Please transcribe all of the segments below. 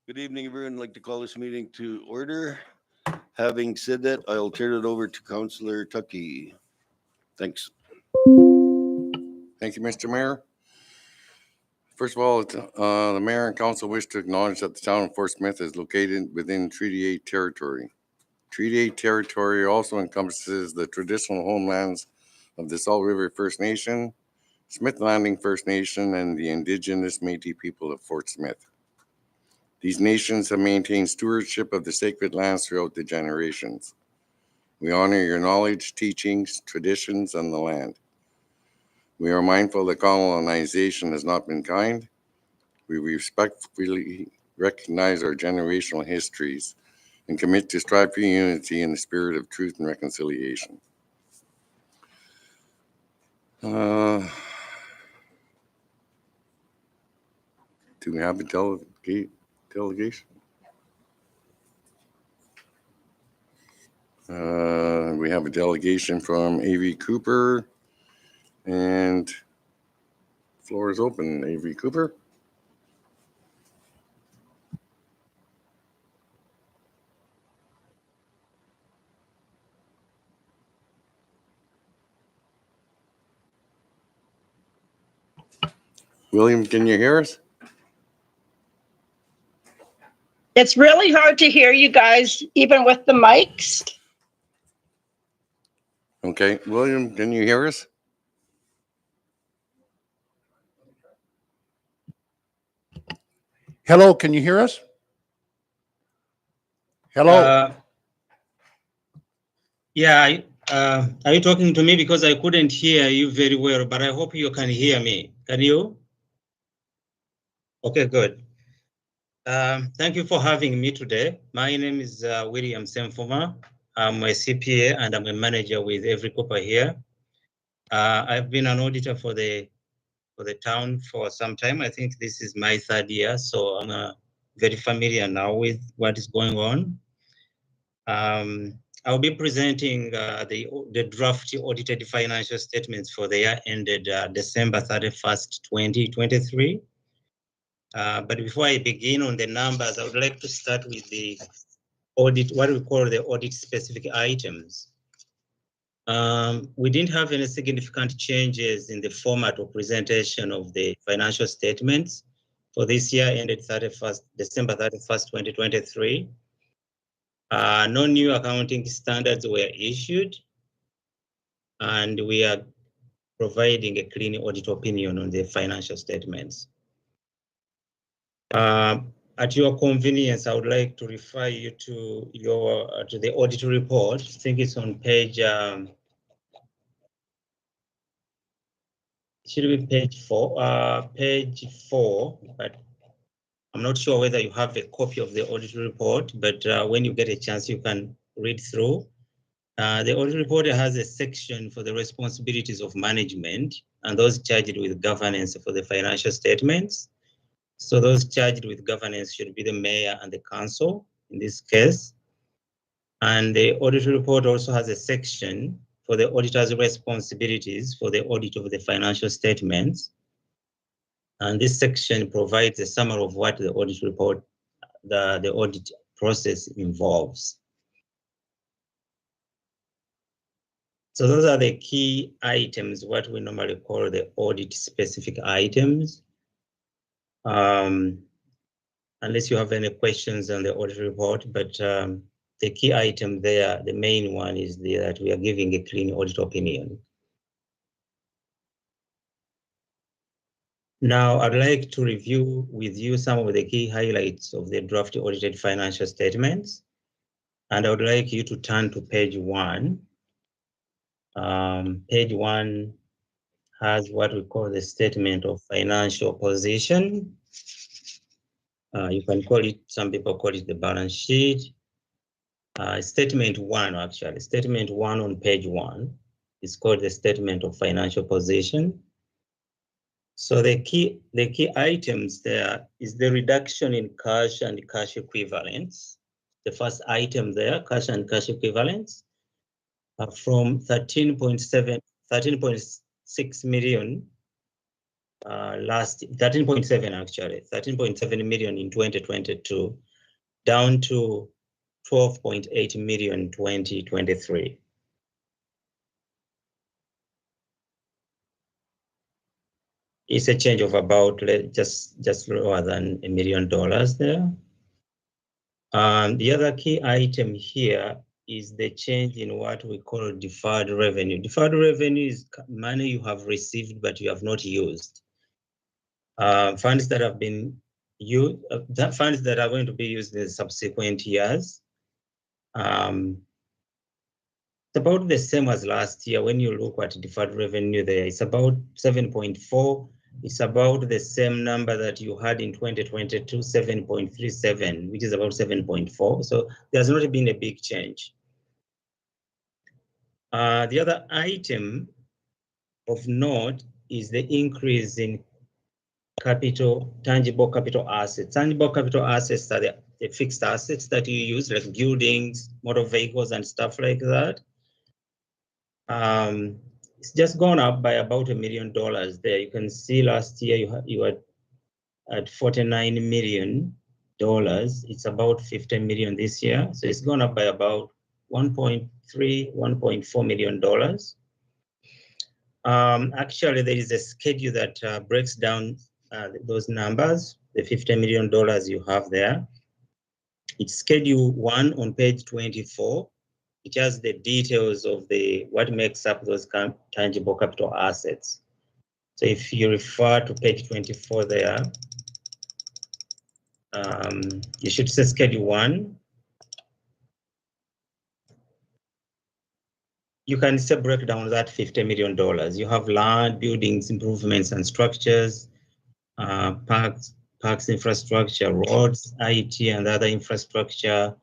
Good evening, everyone. I'd like to call this meeting to order. Having said that, I'll turn it over to Councillor Tuckey. Thanks. Thank you, Mr. Mayor. First of all, the mayor and council wish to acknowledge that the town of Fort Smith is located within Treaty 8 territory. Treaty 8 territory also encompasses the traditional homelands of the Salt River First Nation, Smith Landing First Nation, and the indigenous Métis people of Fort Smith. These nations have maintained stewardship of the sacred lands throughout the generations. We honor your knowledge, teachings, traditions, and the land. We are mindful that colonization has not been kind. We respectfully recognize our generational histories and commit to strive for unity in the spirit of truth and reconciliation. Do we have a delegation? We have a delegation from A.V. Cooper, and floor is open. A.V. Cooper. William, can you hear us? It's really hard to hear you guys, even with the mics. Okay, William, can you hear us? Hello, can you hear us? Hello. Yeah, are you talking to me? Because I couldn't hear you very well, but I hope you can hear me. Can you? Okay, good. Thank you for having me today. My name is William Semfuma. I'm a CPA and I'm a manager with Every Cooper here. I've been an auditor for the town for some time. I think this is my third year, so I'm very familiar now with what is going on. I'll be presenting the draft audited financial statements for the year ended December 31st, 2023. But before I begin on the numbers, I would like to start with the audit, what we call the audit specific items. We didn't have any significant changes in the format of presentation of the financial statements for this year ended December 31st, 2023. No new accounting standards were issued, and we are providing a clean audit opinion on the financial statements. At your convenience, I would like to refer you to the audit report. I think it's on page, it should be page 4, but I'm not sure whether you have a copy of the audit report, but when you get a chance, you can read through. The audit report has a section for the responsibilities of management and those charged with governance for the financial statements. So those charged with governance should be the mayor and the council in this case. And the audit report also has a section for the auditor's responsibilities for the audit of the financial statements. And this section provides a summary of what the audit report, the audit process involves. So those are the key items, what we normally call the audit specific items. Unless you have any questions on the audit report, but the key item there, the main one is that we are giving a clean audit opinion. Now, I'd like to review with you some of the key highlights of the draft audited financial statements. And I would like you to turn to page 1. Page 1 has what we call the statement of financial position. You can call it, some people call it the balance sheet. Statement 1, actually, statement 1 on page 1 is called the statement of financial position. So the key items there is the reduction in cash and cash equivalents. The first item there, cash and cash equivalents, from 13.6 million last 13.7 actually, 13.7 million in 2022, down to 12.8 million in 2023. It's a change of about just lower than $1 million there. The other key item here is the change in what we call deferred revenue. Deferred revenue is money you have received but you have not used. Funds that have been used, funds that are going to be used in subsequent years. It's about the same as last year. When you look at deferred revenue there, it's about 7.4. It's about the same number that you had in 2022, 7.37, which is about 7.4. So there's not been a big change. The other item of note is the increase in tangible capital assets. Tangible capital assets are the fixed assets that you use, like buildings, motor vehicles, and stuff like that. It's just gone up by about $1 million there. You can see last year you were at $49 million. It's about 50 million this year. So it's gone up by about $1.3, $1.4 million. Actually, there is a schedule that breaks down those numbers, the $50 million you have there. It's schedule 1 on page 24. It has the details of what makes up those tangible capital assets. So if you refer to page 24 there, you should say schedule 1. You can still break down that $50 million. You have land, buildings, improvements and structures, parks infrastructure, roads, IT and other infrastructure,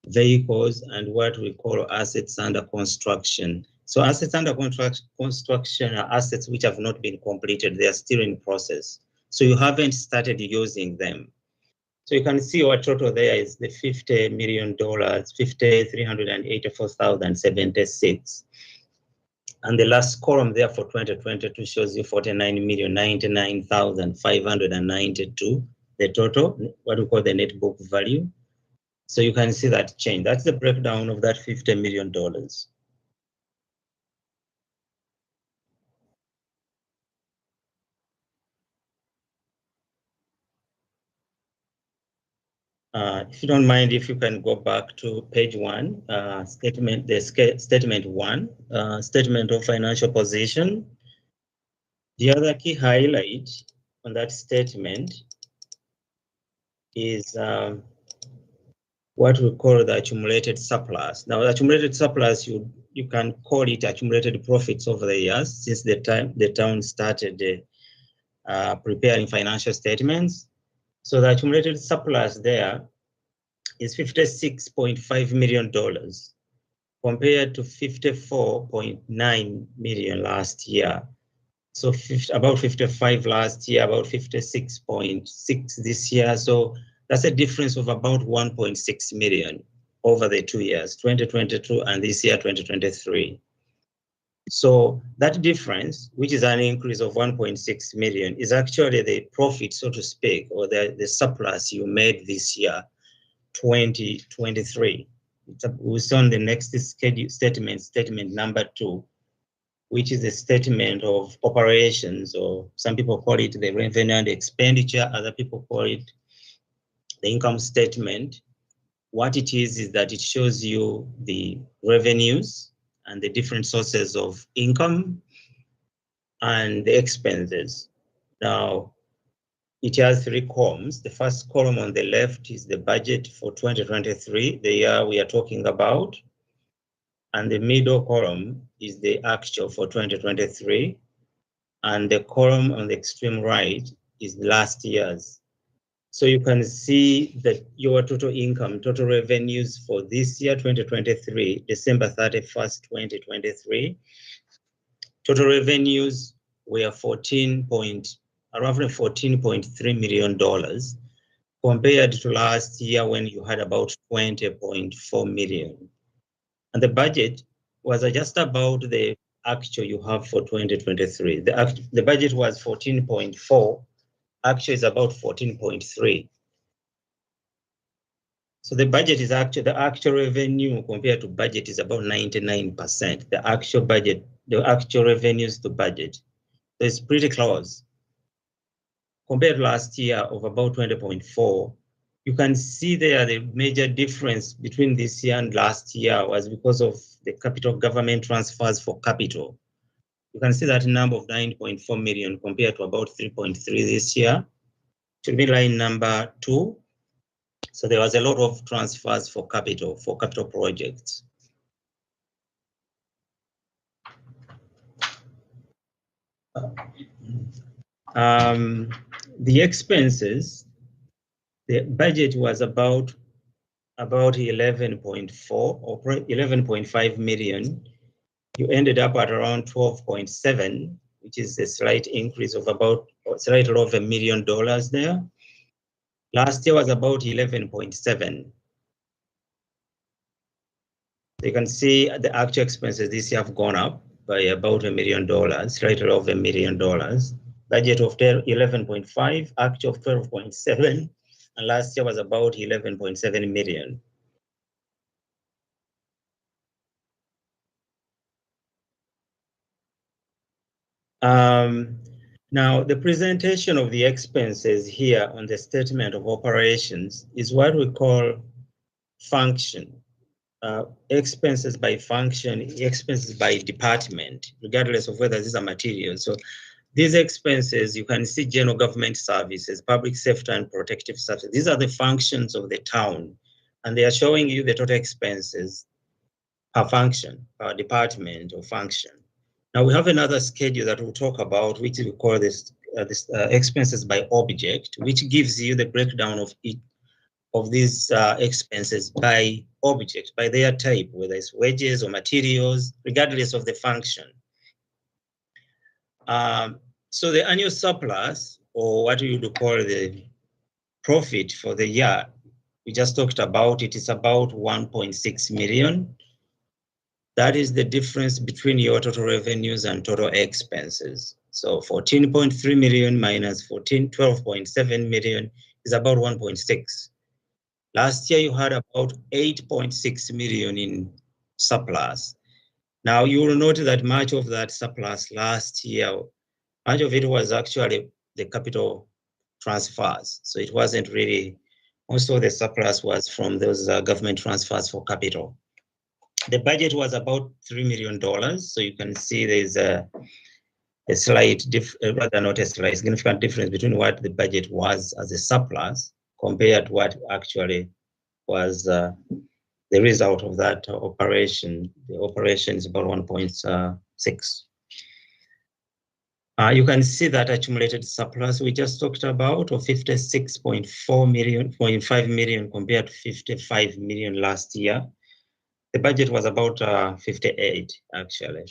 vehicles, and what we call assets under construction. So assets under construction are assets which have not been completed. They are still in process. So you haven't started using them. So you can see our total there is the $50 million, 384,076. And the last column there for 2022 shows you 49,099,592, the total, what we call the net book value. So you can see that change. That's the breakdown of that $50 million. If you don't mind, if you can go back to page 1, statement 1, statement of financial position. The other key highlight on that statement is what we call the accumulated surplus. Now, the accumulated surplus, you can call it accumulated profits over the years since the town started preparing financial statements. So the accumulated surplus there is $56.5 million compared to $54.9 million last year. So about 55 last year, about 56.6 this year. So that's a difference of about 1.6 million over the 2 years, 2022 and this year, 2023. So that difference, which is an increase of 1.6 million, is actually the profit, so to speak, or the surplus you made this year, 2023. We saw on the next schedule statement number 2, which is a statement of operations, or some people call it the revenue and expenditure, other people call it the income statement. What it is that it shows you the revenues and the different sources of income and the expenses. Now, it has 3 columns. The first column on the left is the budget for 2023, the year we are talking about. And the middle column is the actual for 2023. And the column on the extreme right is last year's. So you can see that your total income, total revenues for this year, 2023, December 31st, 2023, total revenues were roughly $14.3 million compared to last year when you had about 20.4 million. And the budget was just about the actual you have for 2023. The budget was 14.4, actual is about 14.3. So the budget is the actual revenue compared to budget is about 99%. The actual budget, the actual revenues to budget. So it's pretty close. Compared to last year of about 20.4, you can see there the major difference between this year and last year was because of the capital government transfers for capital. You can see that number of 9.4 million compared to about 3.3 this year. Should be line number 2. So there was a lot of transfers for capital projects. The expenses, the budget was about 11.4 or 11.5 million. You ended up at around 12.7, which is a slight increase of about slightly over $1 million there. Last year was about 11.7. You can see the actual expenses this year have gone up by about $1 million, slightly over $1 million. Budget of 11.5, actual of 12.7, and last year was about 11.7 million. Now, the presentation of the expenses here on the statement of operations is what we call function. Expenses by function, expenses by department, regardless of whether these are materials. So these expenses, you can see general government services, public safety and protective services. These are the functions of the town, and they are showing you the total expenses per function, per department or function. Now we have another schedule that we'll talk about, which we call this expenses by object, which gives you the breakdown of each of these expenses by object, by their type, whether it's wages or materials, regardless of the function. So the annual surplus, or what you would call the profit for the year, we just talked about it, is about 1.6 million. That is the difference between your total revenues and total expenses. So 14.3 million minus 12.7 million is about 1.6. Last year, you had about 8.6 million in surplus. Now, you will note that much of that surplus last year, much of it was actually the capital transfers. So it wasn't really, most of the surplus was from those government transfers for capital. The budget was about $3 million. So you can see there's a slight, rather not a slight, significant difference between what the budget was as a surplus compared to what actually was the result of that operation. The operation is about 1.6. You can see that accumulated surplus we just talked about of 56.5 million compared to 55 million last year. The budget was about 58 actually.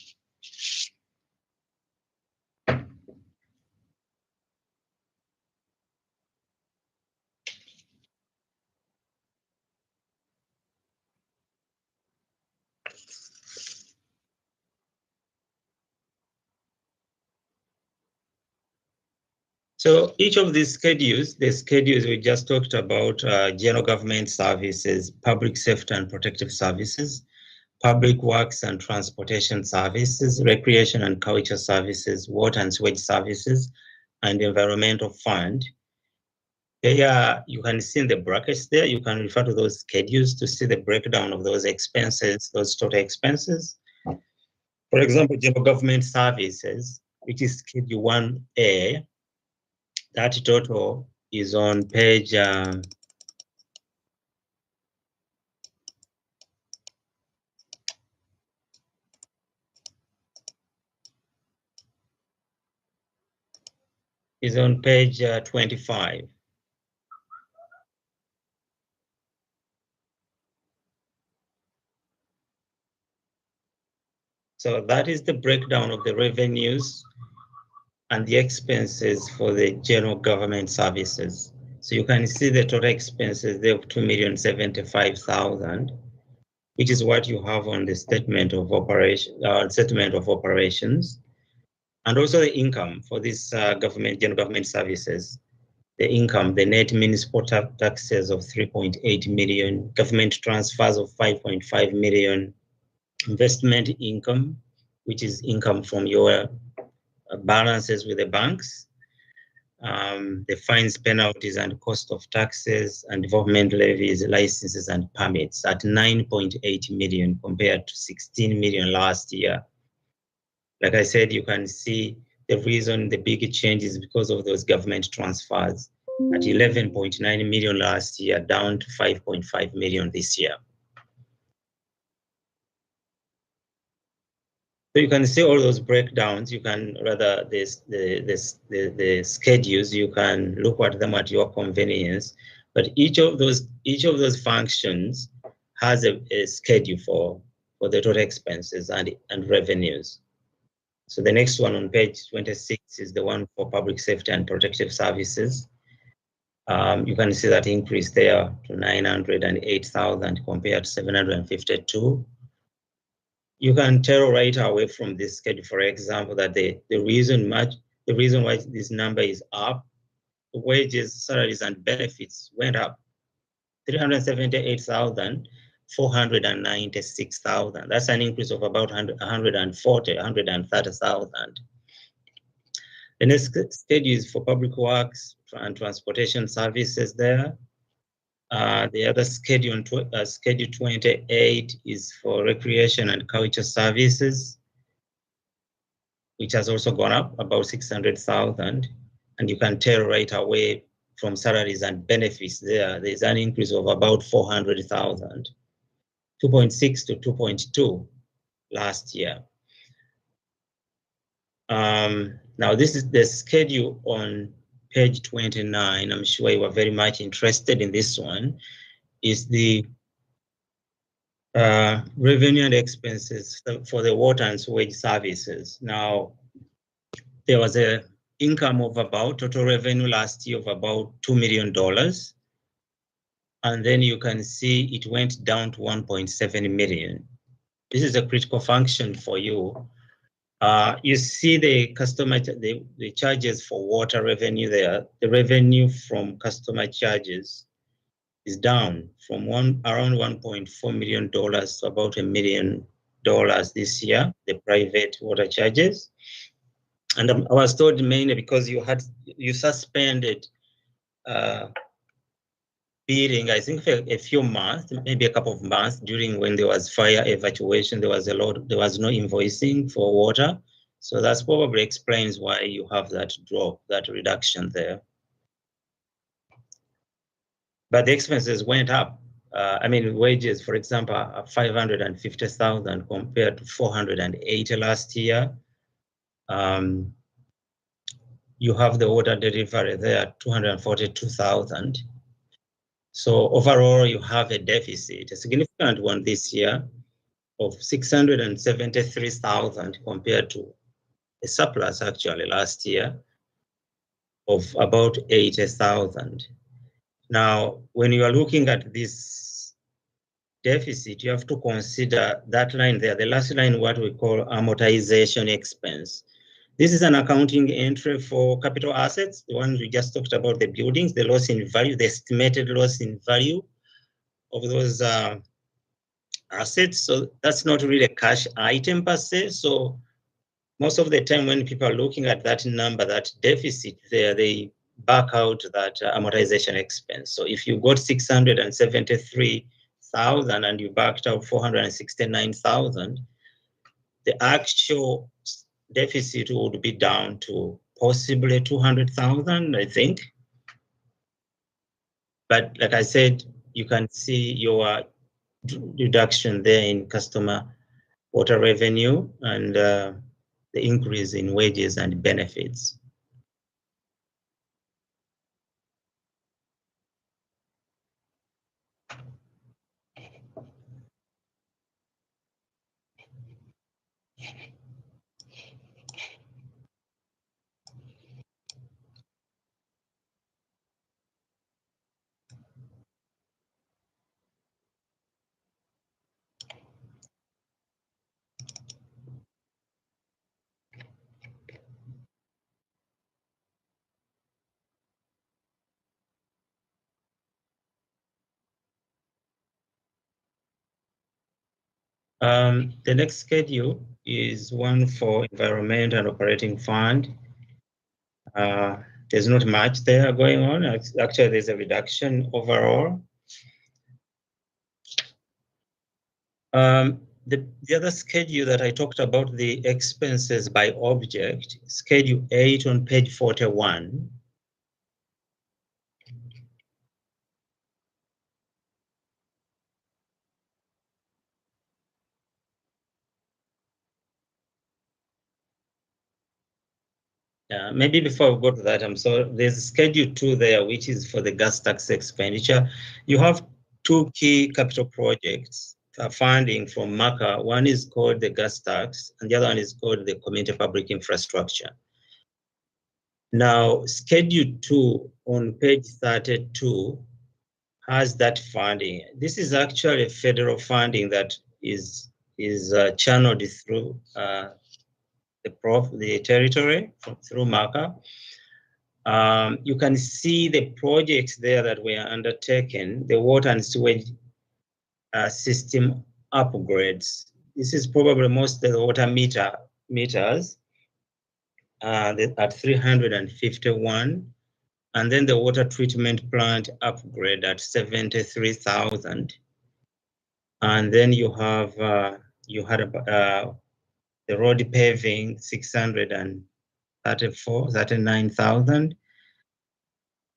So each of these schedules, the schedules we just talked about, general government services, public safety and protective services, public works and transportation services, recreation and culture services, water and sewage services, and environmental fund. Here you can see in the brackets there, you can refer to those schedules to see the breakdown of those expenses, those total expenses. For example, general government services, which is schedule 1A, that total is on page is on page 25. So that is the breakdown of the revenues and the expenses for the general government services. So you can see the total expenses there of 2,075,000. which is what you have on the statement of operations, and also the income for this general government services. The income, the net municipal taxes of 3.8 million, government transfers of 5.5 million, investment income, which is income from your balances with the banks, the fines, penalties, and cost of taxes and development levies, licenses, and permits at 9.8 million compared to 16 million last year. Like I said, you can see the reason the big change is because of those government transfers at 11.9 million last year, down to 5.5 million this year. So you can see all those breakdowns. You can rather the schedules. You can look at them at your convenience. But each of those functions has a schedule for the total expenses and revenues. So the next one on page 26 is the one for public safety and protective services. You can see that increase there to 908,000 compared to 752. You can tell right away from this schedule, for example, that the reason why this number is up, the wages, salaries, and benefits went up 378,000, 496,000. That's an increase of about 130,000. The next schedule is for public works and transportation services there. The other schedule 28 is for recreation and culture services, which has also gone up about 600,000. And you can tell right away from salaries and benefits there's an increase of about 400,000, 2.6 to 2.2 last year. Now this is the schedule on page 29. I'm sure you are very much interested in this one. Is the revenue and expenses for the water and sewage services. Now, there was a income of about total revenue last year of about $2 million. And then you can see it went down to 1.7 million. This is a critical function for you. You see the customer, the charges for water revenue there. The revenue from customer charges is down from around $1.4 million to about $1 million this year, the private water charges. And I was told mainly because you suspended billing, I think for a few months, maybe a couple of months during when there was fire evacuation, there was no invoicing for water. So that's probably explains why you have that drop, that reduction there. But the expenses went up. I mean, wages, for example, are 550,000 compared to 480 last year. You have the water delivery there, 242,000. So overall, you have a deficit, a significant one this year of 673,000 compared to a surplus actually last year of about 80,000. Now, when you are looking at this deficit, you have to consider that line there, the last line, what we call amortization expense. This is an accounting entry for capital assets, the one we just talked about, the buildings, the loss in value, the estimated loss in value of those assets. So that's not really a cash item per se. So most of the time when people are looking at that number, that deficit there, they back out that amortization expense. So if you got 673,000 and you backed out 469,000, the actual deficit would be down to possibly 200,000, I think. But like I said, you can see your reduction there in customer water revenue and the increase in wages and benefits. The next schedule is one for environment and operating fund. There's not much there going on. Actually, there's a reduction overall. The other schedule that I talked about, the expenses by object, schedule 8 on page 41. Maybe before we go to that, I'm sorry, there's schedule 2 there, which is for the gas tax expenditure. You have 2 key capital projects funding from MACA. One is called the gas tax, and the other one is called the community public infrastructure. Now, schedule 2 on page 32 has that funding. This is actually federal funding that is channeled through the territory through MACA. You can see the projects there that were undertaken, the water and sewage system upgrades. This is probably most of the water meters at 351, and then the water treatment plant upgrade at 73,000. And then you have the road paving 639,000.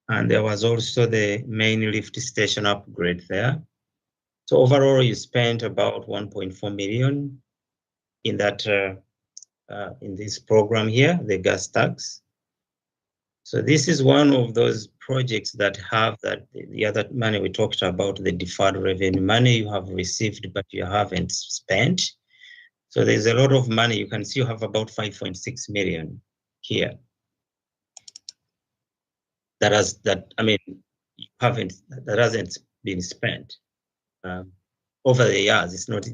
And there was also the main lift station upgrade there. So overall, you spent about 1.4 million in that in this program here, the gas tax. So this is one of those projects that have that the other money we talked about, the deferred revenue money you have received but you haven't spent. So there's a lot of money. You can see you have about 5.6 million here. That hasn't been spent over the years. It's not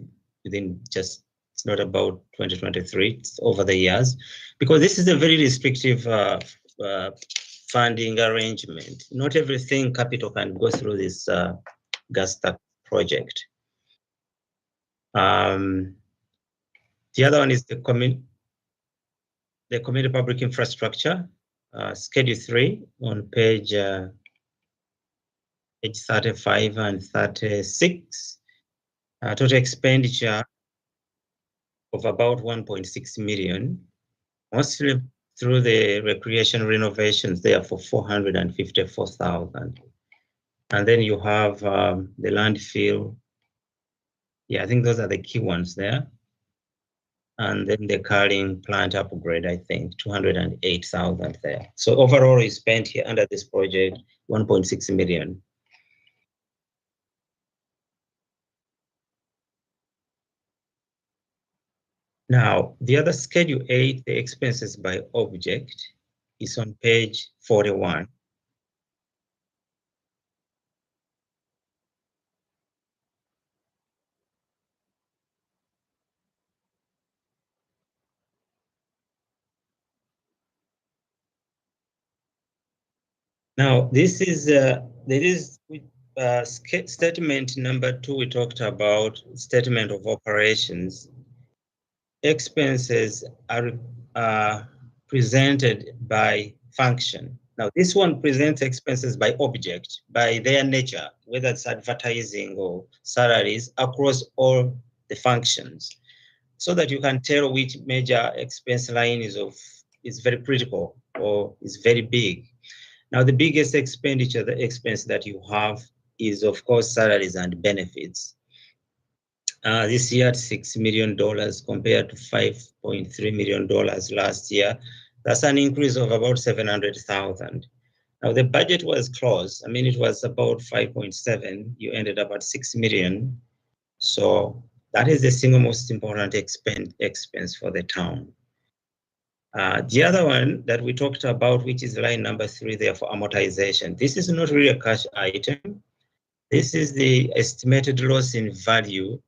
it's not about 2023, it's over the years, because this is a very restrictive funding arrangement. Not everything capital can go through this gas tax project. The other one is the community public infrastructure, schedule 3 on page 35 and 36. Total expenditure of about 1.6 million, mostly through the recreation renovations there for 454,000. And then you have the landfill. Yeah, I think those are the key ones there. And then the carrying plant upgrade, I think 208,000 there. So overall, we spent here under this project 1.6 million. Now, the other schedule 8, the expenses by object, is on page 41. Now, this is statement number 2. We talked about statement of operations. Expenses are presented by function. Now, this one presents expenses by object, by their nature, whether it's advertising or salaries, across all the functions, so that you can tell which major expense line is very critical or is very big. Now, the biggest expenditure, the expense that you have is, of course, salaries and benefits. This year at $6 million compared to $5.3 million last year. That's an increase of about 700,000. Now, the budget was close. I mean, it was about 5.7. You ended up at 6 million. So that is the single most important expense for the town. The other one that we talked about, which is line number 3 there for amortization. This is not really a cash item. This is the estimated loss in value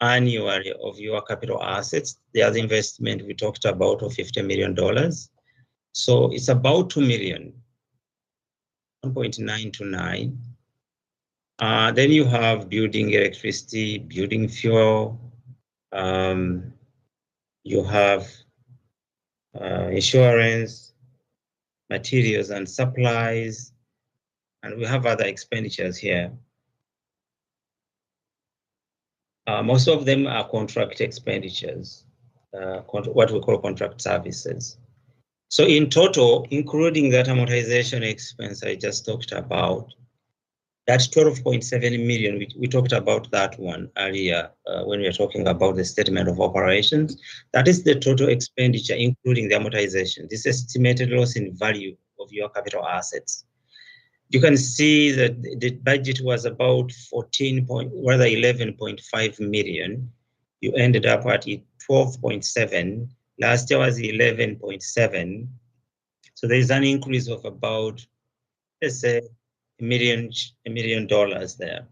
annually of your capital assets. The other investment we talked about of $50 million. So it's about 2 million, 1.929. Then you have building electricity, building fuel, You have insurance, materials and supplies, and we have other expenditures here. Most of them are contract expenditures, what we call contract services. So in total, including that amortization expense I just talked about, that's 12.7 million. We talked about that one earlier when we were talking about the statement of operations. That is the total expenditure, including the amortization. This estimated loss in value of your capital assets. You can see that the budget was about 11.5 million. You ended up at 12.7. Last year was 11.7. So there is an increase of about, let's say, $1 million there.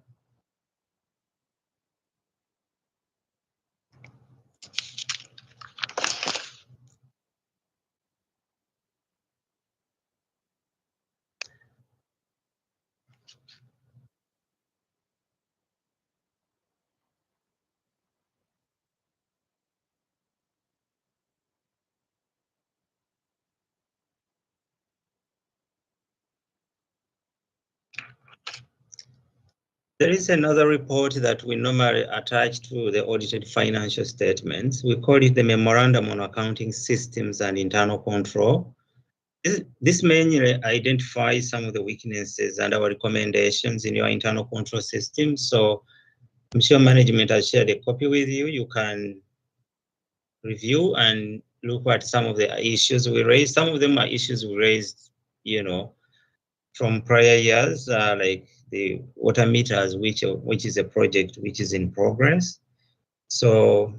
There is another report that we normally attach to the audited financial statements. We call it the Memorandum on Accounting Systems and Internal Control. This mainly identifies some of the weaknesses and our recommendations in your internal control system. So I'm sure management has shared a copy with you. You can review and look at some of the issues we raised. Some of them are issues we raised, from prior years, like the water meters, which is a project which is in progress. So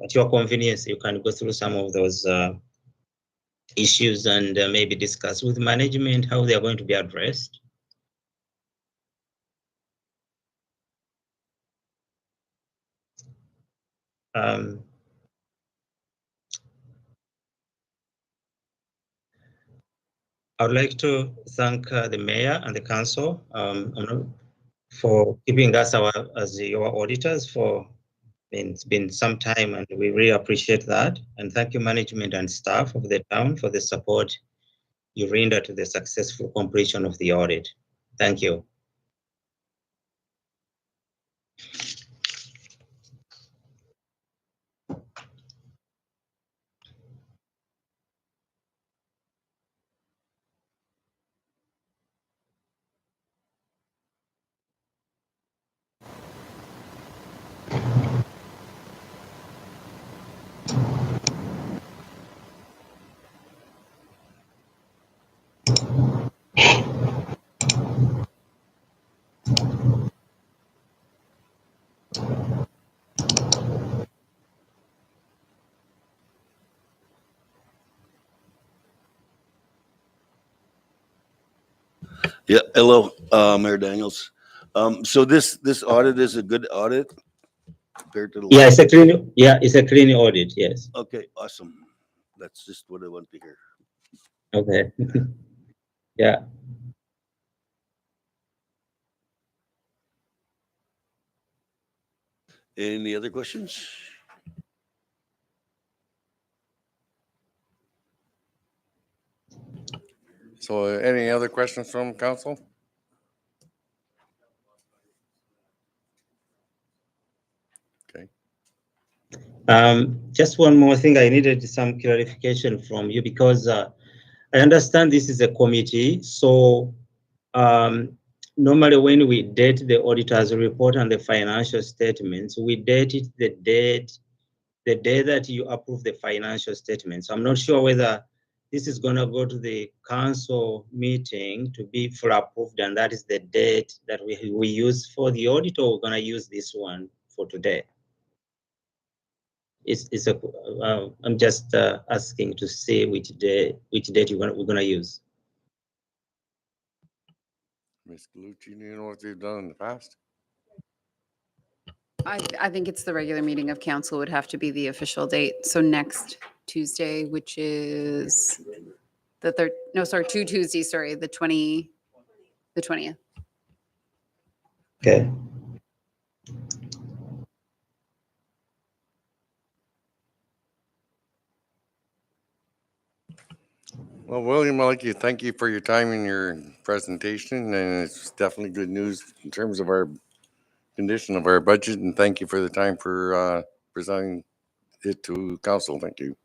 at your convenience, you can go through some of those issues and maybe discuss with management how they are going to be addressed. I would like to thank the mayor and the council for keeping us as your auditors it's been some time, and we really appreciate that. And thank you, management and staff of the town, for the support you render to the successful completion of the audit. Thank you. Yeah, hello, Mayor Daniels. So this audit is a good audit compared to the Yeah, last? it's a clean audit. Yes. Okay, awesome. That's just what I want to hear. Okay. Yeah. Any other questions? So any other questions from council? Okay. Just one more thing. I needed some clarification from you because I understand this is a committee. So normally when we date the auditor's report and the financial statements, we date it the day that you approve the financial statements. So I'm not sure whether this is going to go to the council meeting to be full approved, and that is the date that we use for the audit, or we're going to use this one for today. I'm just asking to see which date we're going to use. Ms. Galucci, do you know what they've done in the past? I think it's the regular meeting of council would have to be the official date. So next Tuesday, which is the third, no, sorry, 2 Tuesdays, sorry, the 20th. Okay. Well, William, I'd like to thank you for your time and your presentation, and it's definitely good news in terms of our condition of our budget, and thank you for the time for presenting it to council. Thank you.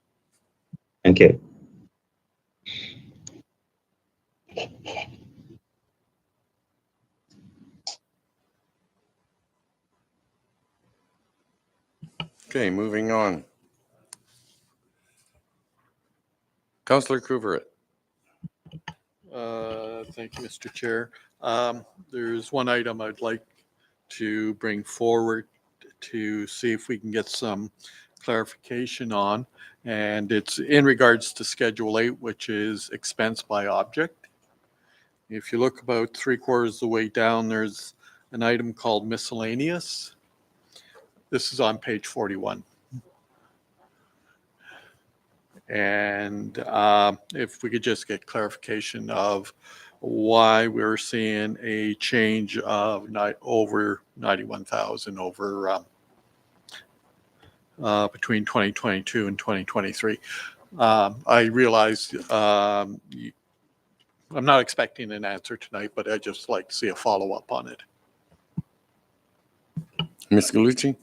Thank you. Okay, moving on. Councillor Couveret. Thank you, Mr. Chair. There's one item I'd like to bring forward to see if we can get some clarification on, and it's in regards to Schedule 8, which is expense by object. If you look about 3/4 of the way down, there's an item called miscellaneous. This is on page 41. And if we could just get clarification of why we're seeing a change of over 91,000 over between 2022 and 2023. I realize I'm not expecting an answer tonight, but I'd just like to see a follow-up on it. Ms. Galucci?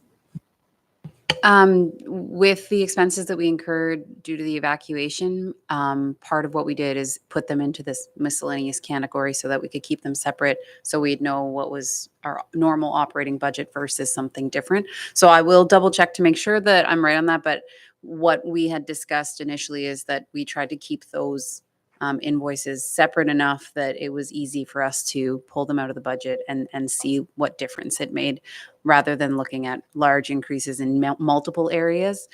With the expenses that we incurred due to the evacuation, part of what we did is put them into this miscellaneous category so that we could keep them separate, so we'd know what was our normal operating budget versus something different. So I will double check to make sure that I'm right on that, but what we had discussed initially is that we tried to keep those invoices separate enough that it was easy for us to pull them out of the budget and see what difference it made, rather than looking at large increases in multiple areas.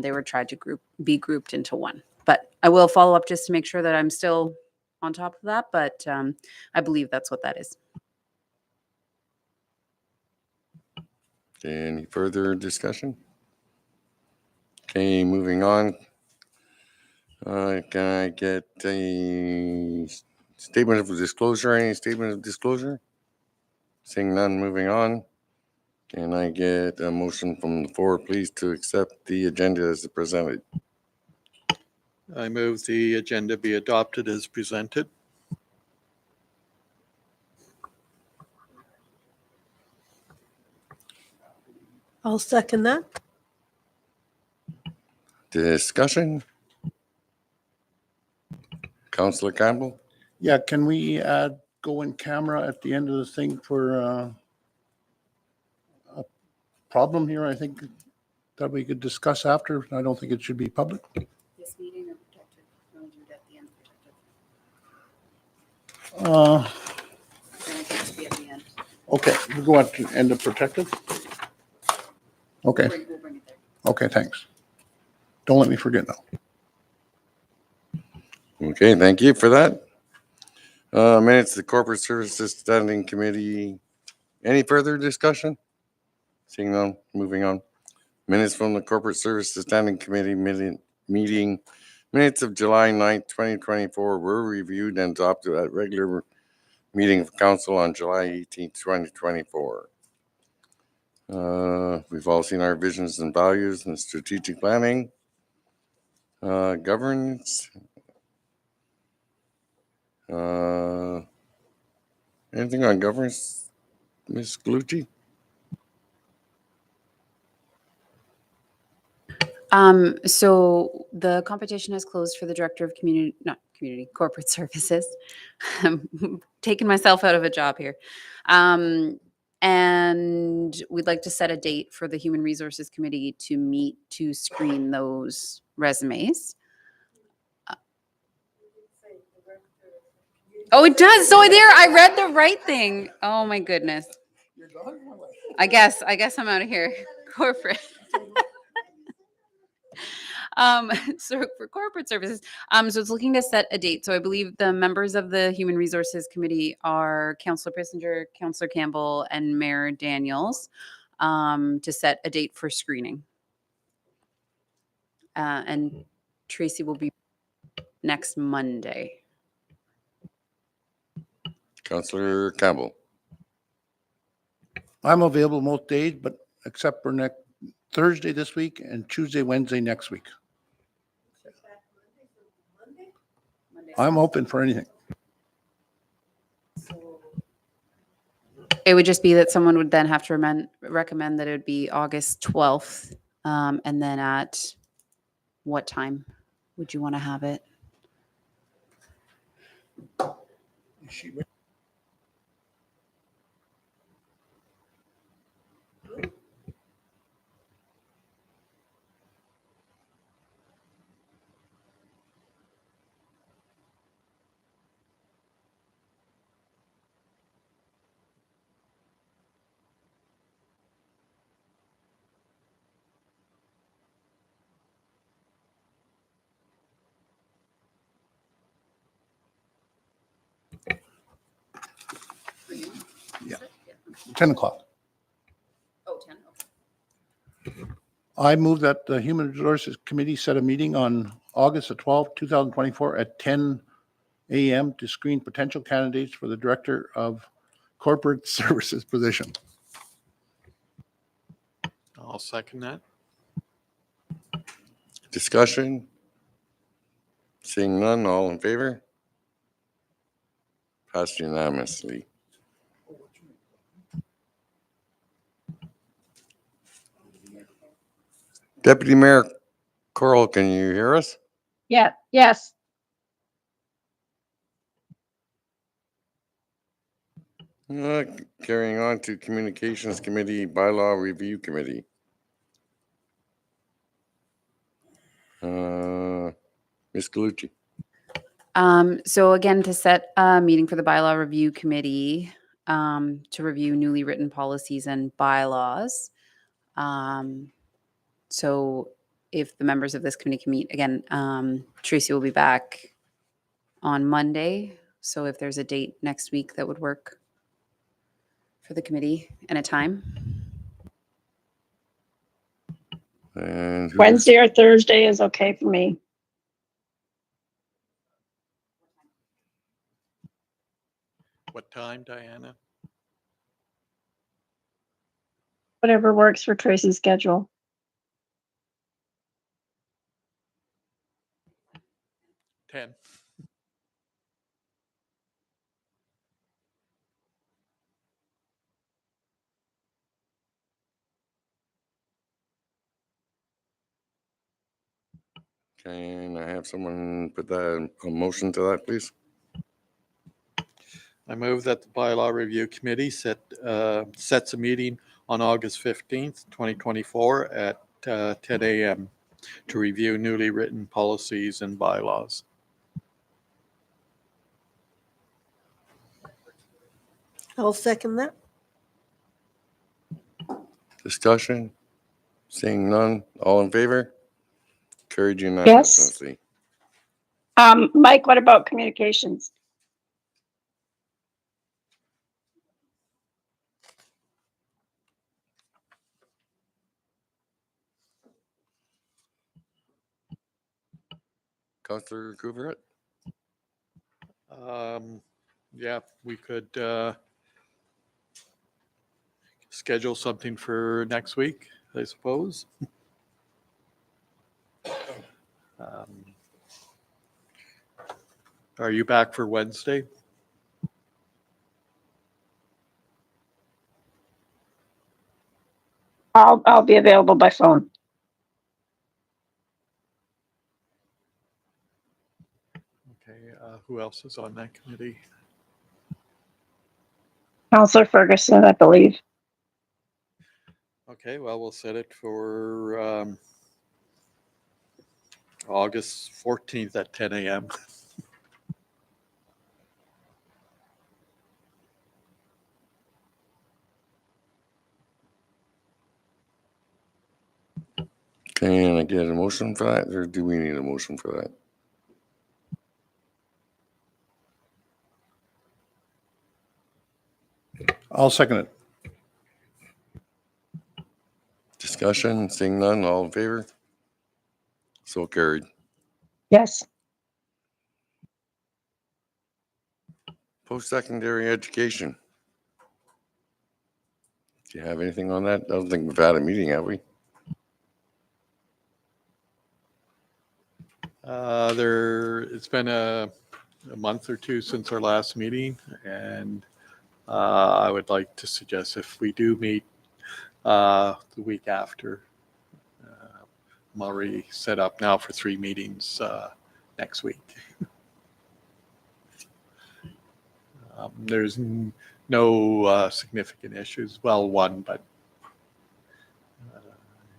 They were tried to be grouped into one. But I will follow up just to make sure that I'm still on top of that, but I believe that's what that is. Any further discussion? Okay, moving on. Can I get a statement of disclosure? Any statement of disclosure? Seeing none, moving on. Can I get a motion from the floor, please, to accept the agenda as presented? I move the agenda be adopted as presented. I'll second that. Discussion? Councillor Campbell? Yeah, can we go in camera at the end of the thing for a problem here, I think, that we could discuss after? I don't think it should be public. This meeting or protected? No, do it at the end, protected. Then it has to be at the end. Okay, we'll go at the end of protective. Okay, We'll bring it there. okay, thanks. Don't let me forget now. Okay, thank you for that. Minutes of the Corporate Services Standing Committee. Any further discussion? Seeing none, moving on. Minutes from the Corporate Services Standing Committee meeting. Minutes of July 9th, 2024 were reviewed and adopted at regular meeting of council on July 18th, 2024. We've all seen our visions and values and strategic planning. Governance. Anything on governance, Ms. Galucci? So the competition has closed for the Director of Corporate Services. I'm taking myself out of a job here. And we'd like to set a date for the Human Resources Committee to meet to screen those resumes. Oh, it does. So there, I read the right thing. Oh my goodness. I guess I'm out of here. Corporate. So for corporate services, so it's looking to set a date. So I believe the members of the Human Resources Committee are Councillor Pissinger, Councillor Campbell, and Mayor Daniels, to set a date for screening. And Tracy will be next Monday. Councillor Campbell. I'm available most days, but except for next Thursday this week and Tuesday, Wednesday next week. Monday, I'm open for anything. It would just be that someone would then have to recommend that it would be August 12th. And then at what time would you want to have it? Yeah. 10 o'clock. Oh, 10. I move that the Human Resources Committee set a meeting on August the 12th, 2024 at 10 a.m. to screen potential candidates for the Director of Corporate Services position. I'll second that. Discussion? Seeing none, all in favor? Passed unanimously. Deputy Mayor Coral, can you hear us? Yeah, yes. Uh, Carrying on to Communications Committee, Bylaw Review Committee. Ms. Galucci. So again, to set a meeting for the bylaw review committee to review newly written policies and bylaws. So if the members of this committee can meet again, Tracy will be back on Monday. So if there's a date next week that would work for the committee and a time. And who's- Wednesday or Thursday is okay for me. What time, Diana? Whatever works for Tracy's schedule. Ten. Can I have someone put that, a motion to that, please? I move that the Bylaw Review Committee sets a meeting on August 15th, 2024 at 10 a.m. to review newly written policies and bylaws. I'll second that. Discussion? Seeing none, all in favor? Carried unanimously. Mike, what about communications? Councillor Couverture? Yeah, we could schedule something for next week, I suppose. Are you back for Wednesday? I'll be available by phone. Okay, who else is on that committee? Counselor Ferguson, I believe. Okay, well, we'll set it for August 14th at 10 a.m. Can I get a motion for that, or do we need a motion for that? I'll second it. Discussion? Seeing none, all in favor? So carried. Yes. Post-secondary education. Do you have anything on that? I don't think we've had a meeting, have we? It's been a a month or two since our last meeting, and I would like to suggest if we do meet the week after, I'm already set up now for 3 meetings next week. There's no significant issues. Well, one, but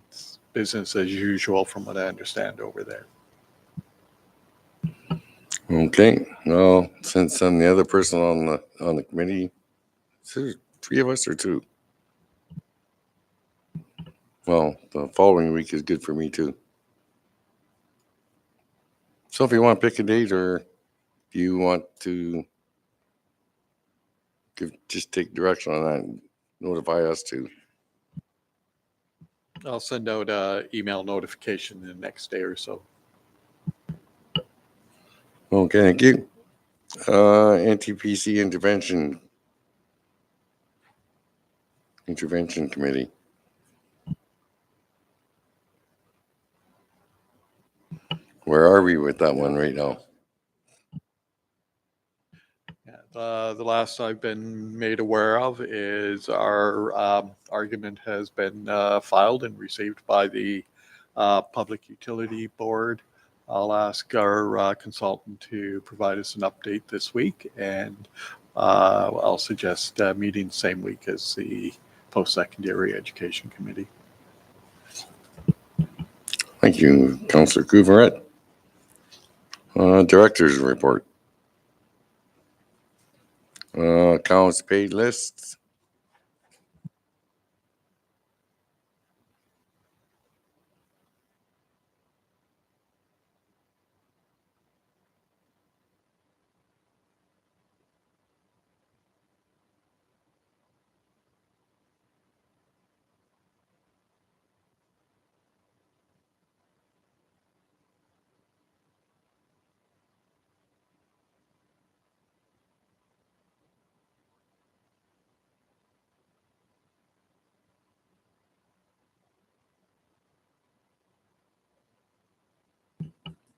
it's business as usual from what I understand over there. Okay, well, since I'm the other person on the committee, is there 3 of us or 2? Well, the following week is good for me too. So if you want to pick a date, or if you want to just take direction on that and notify us too. I'll send out an email notification the next day or so. Okay, thank you. NTPC Intervention Committee. Where are we with that one right now? Yeah, the last I've been made aware of is our argument has been filed and received by the Public Utility Board. I'll ask our consultant to provide us an update this week, and I'll suggest meeting same week as the Post-Secondary Education Committee. Thank you, Councillor Couveret. Director's report. Accounts paid lists.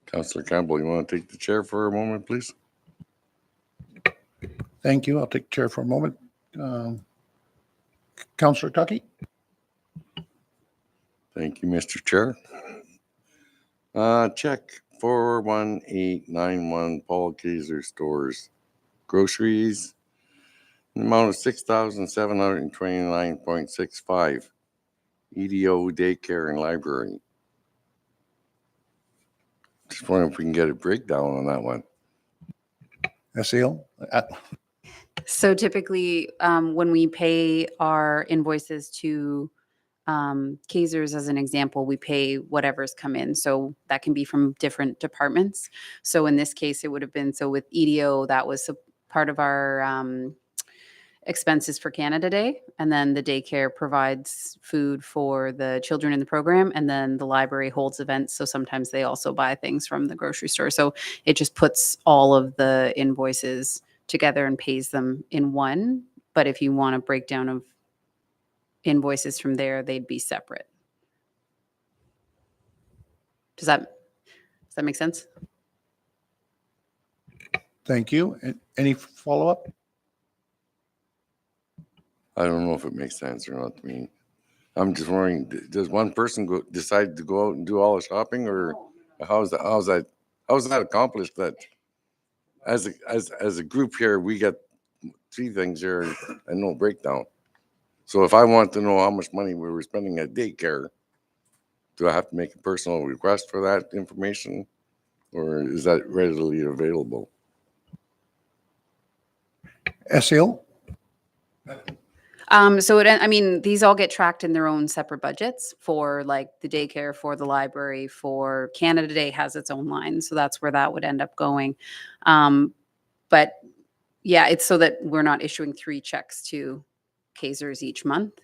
Councillor Campbell, you want to take the chair for a moment, please? Thank you. I'll take the chair for a moment. Councillor Tuckey? Thank you, Mr. Chair. Check 41891 Paul Kaiser Stores. Groceries, an amount of 6,729.65. EDO daycare and library. Just wondering if we can get a breakdown on that one. SEL? So typically, when we pay our invoices to Kaiser's, as an example, we pay whatever's come in. So that can be from different departments. So in this case, it would have been, so with EDO, that was part of our expenses for Canada Day. And then the daycare provides food for the children in the program. And then the library holds events. So sometimes they also buy things from the grocery store. So it just puts all of the invoices together and pays them in one. But if you want a breakdown of invoices from there, they'd be separate. Does that make sense? Thank you. Any follow-up? I don't know if it makes sense or not to me. I'm just wondering, does one person decide to go out and do all the shopping, or how's that accomplished? That as a group here, we got 3 things here and no breakdown. So if I want to know how much money we were spending at daycare, do I have to make a personal request for that information, or is that readily available? SEL? So I mean, these all get tracked in their own separate budgets for like the daycare, for the library, for Canada Day has its own line. So that's where that would end up going. But yeah, it's so that we're not issuing 3 checks to Kaiser's each month.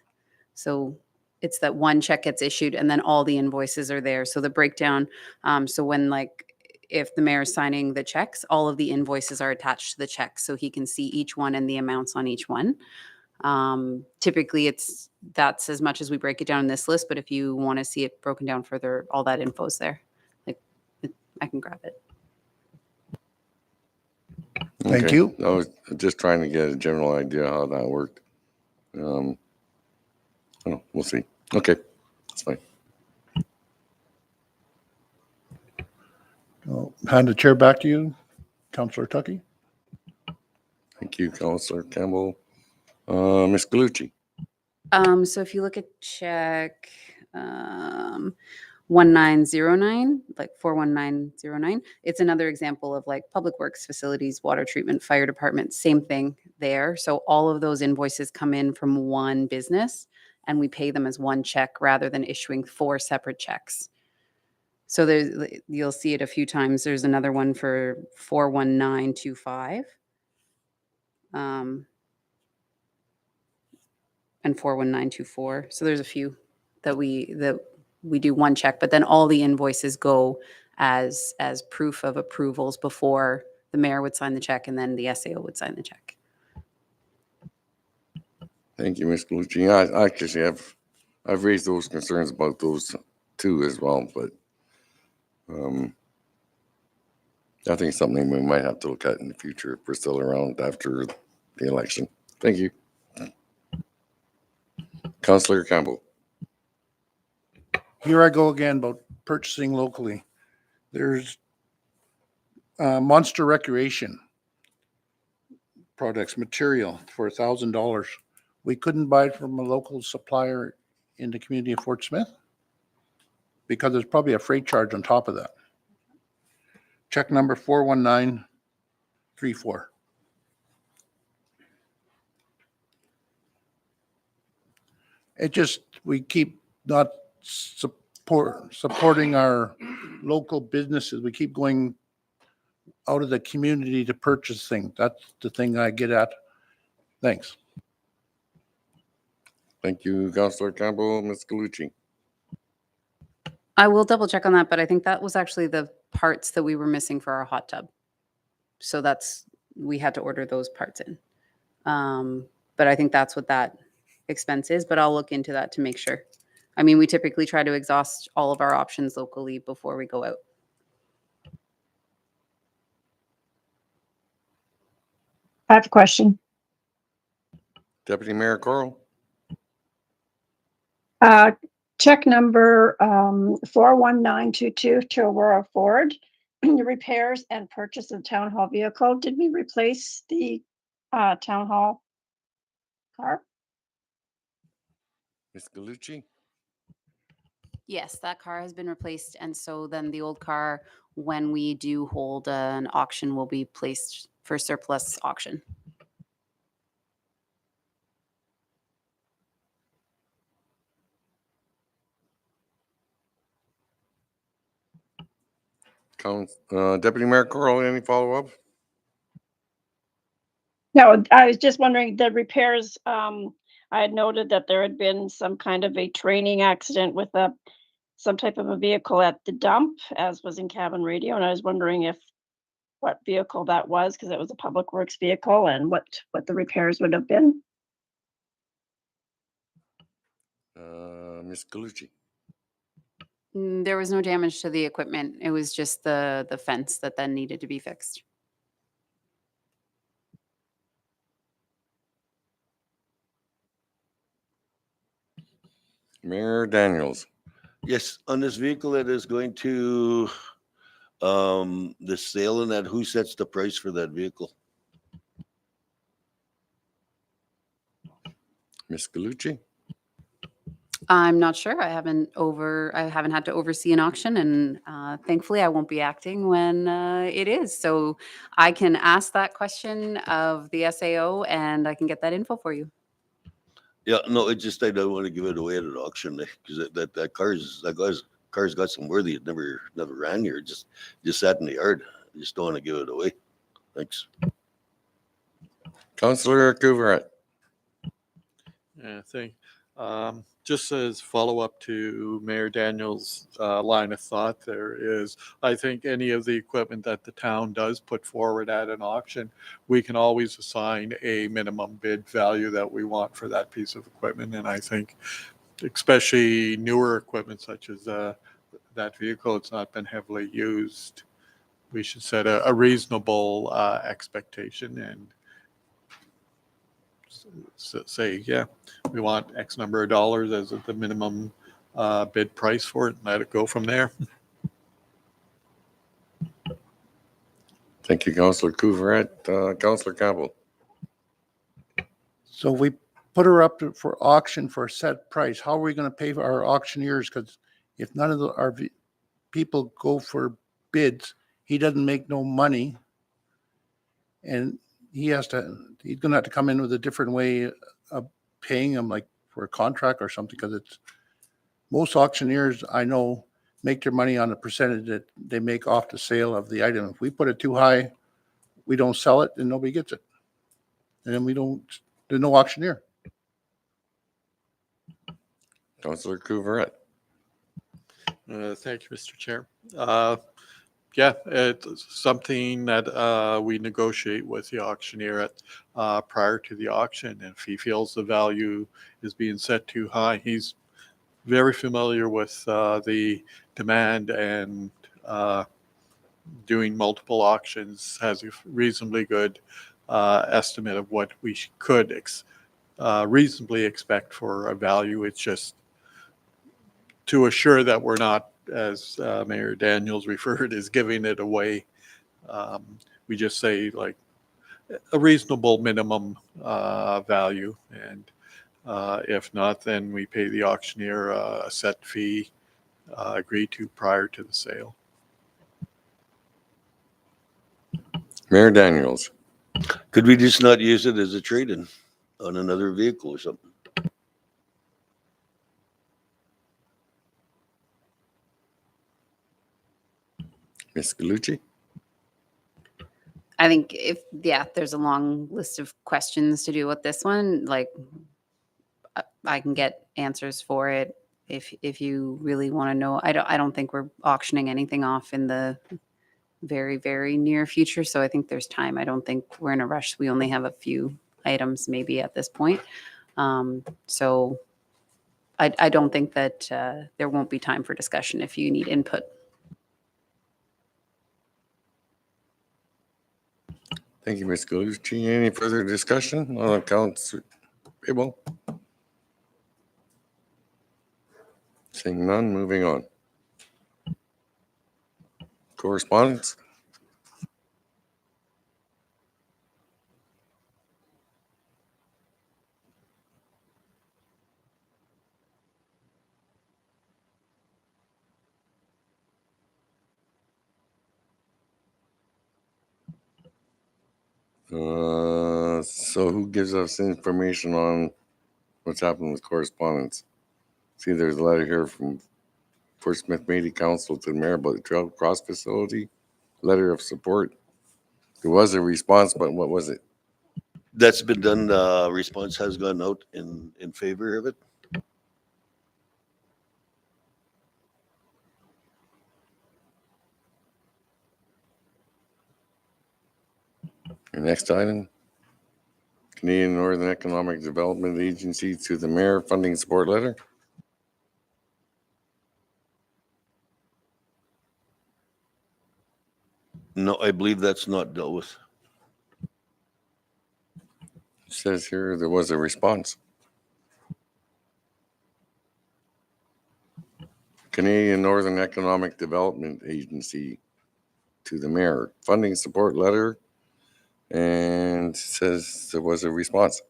So it's that one check gets issued and then all the invoices are there. So the breakdown, so when if the mayor's signing the checks, all of the invoices are attached to the check so he can see each one and the amounts on each one. Typically that's as much as we break it down in this list, but if you want to see it broken down further, all that info's there. I can grab it. Thank Okay. you. I was just trying to get a general idea how that worked. We'll see. Okay, that's fine. I'll hand the chair back to you, Councillor Tucky. Thank you, Councillor Campbell. Ms. Galucci. So if you look at check 1909, like 41909, it's another example of like public works facilities, water treatment, fire department, same thing there. So all of those invoices come in from one business and we pay them as one check rather than issuing 4 separate checks. So you'll see it a few times. There's another one for 41925. And 41924. So there's a few that we do one check, but then all the invoices go as proof of approvals before the mayor would sign the check and then the SAO would sign the check. Thank you, Ms. Galucci. I actually I've raised those concerns about those too as well, but I think it's something we might have to look at in the future if we're still around after the election. Thank you. Councillor Campbell. Here I go again about purchasing locally. There's Monster Recreation products, material for $1,000. We couldn't buy it from a local supplier in the community of Fort Smith because there's probably a freight charge on top of that. Check number 41934. It just, we keep not supporting our local businesses. We keep going out of the community to purchase things. That's the thing I get at. Thanks. Thank you, Councillor Campbell. Ms. Galucci. I will double check on that, but I think that was actually the parts that we were missing for our hot tub. So we had to order those parts in. But I think that's what that expense is, but I'll look into that to make sure. I mean, we typically try to exhaust all of our options locally before we go out. I have a question. Deputy Mayor Coral. Check number 41922 to Aurora Ford. Repairs and purchase of town hall vehicle. Did we replace the town hall car? Ms. Galucci. Yes, that car has been replaced. And so then the old car, when we do hold an auction, will be placed for surplus auction. Deputy Mayor Coral, any follow-up? No, I was just wondering the repairs. I had noted that there had been some kind of a training accident with some type of a vehicle at the dump, as was in cabin radio, and I was wondering what vehicle that was, because it was a public works vehicle, and what the repairs would have been. Ms. Galucci. There was no damage to the equipment. It was just the fence that then needed to be fixed. Mayor Daniels. Yes, on this vehicle that is going to the sale and that, who sets the price for that vehicle? Ms. Galucci. I'm not sure. I haven't had to oversee an auction, and thankfully I won't be acting when it is. So I can ask that question of the SAO and I can get that info for you. Yeah, no, it just, I don't want to give it away at an auction because that car's got some worthy. It never ran here. It just sat in the yard. I just don't want to give it away. Thanks. Councillor Couverette. Yeah, just as follow-up to Mayor Daniels' line of thought, I think any of the equipment that the town does put forward at an auction, we can always assign a minimum bid value that we want for that piece of equipment. And I think especially newer equipment such as that vehicle, it's not been heavily used we should set a reasonable expectation and say, yeah, we want X number of dollars as the minimum bid price for it, and let it go from there. Thank you, Councillor Couvret. Councillor Campbell. So we put her up for auction for a set price. How are we going to pay for our auctioneers? Because if none of our people go for bids, he doesn't make no money. And he's going to have to come in with a different way of paying them, like for a contract or something, because it's most auctioneers I know make their money on the percentage that they make off the sale of the item. If we put it too high, we don't sell it and nobody gets it. And then there's no auctioneer. Councillor Couvret. Thank you, Mr. Chair. Yeah, it's something that we negotiate with the auctioneer prior to the auction. And if he feels the value is being set too high, he's very familiar with the demand and doing multiple auctions, has a reasonably good estimate of what we could reasonably expect for a value. It's just to assure that we're not, as Mayor Daniels referred, is giving it away. We just say like a reasonable minimum value, and if not, then we pay the auctioneer a set fee agreed to prior to the sale. Mayor Daniels. Could we just not use it as a trade-in on another vehicle or something? Ms. Galucci. I think there's a long list of questions to do with this one. Like, I can get answers for it if you really want to know. I don't think we're auctioning anything off in the very, very near future. So I think there's time. I don't think we're in a rush. We only have a few items maybe at this point. So I don't think that there won't be time for discussion if you need input. Thank you, Ms. Galucci. Any further discussion on accounts payable? Seeing none, moving on. Correspondence? So who gives us information on what's happening with correspondence? See, there's a letter here from Fort Smith Métis Council to the mayor about the Trail Cross facility, letter of support. There was a response, but what was it? That's been done. Response has gone out in favor of it. Your next item, Canadian Northern Economic Development Agency to the mayor funding support letter. No, I believe that's not dealt with. It says here there was a response. Canadian Northern Economic Development Agency to the mayor funding support letter, and it says there was a response.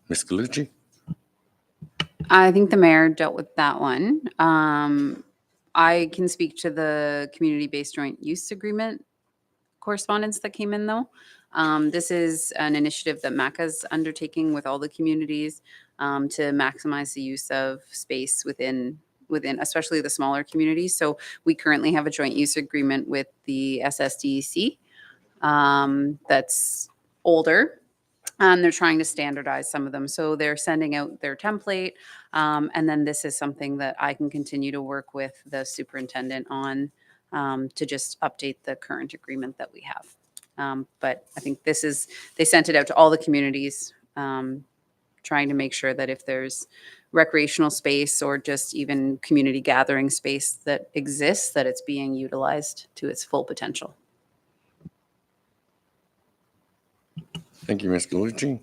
Ms. Galucci? I think the mayor dealt with that one. I can speak to the community-based joint use agreement correspondence that came in, though. This is an initiative that MACA's undertaking with all the communities to maximize the use of space within especially the smaller communities. So we currently have a joint use agreement with the SSDC that's older. They're trying to standardize some of them. So they're sending out their template. And then this is something that I can continue to work with the superintendent on to just update the current agreement that we have. But I think they sent it out to all the communities trying to make sure that if there's recreational space or just even community gathering space that exists, that it's being utilized to its full potential. Thank you, Ms. Galucci.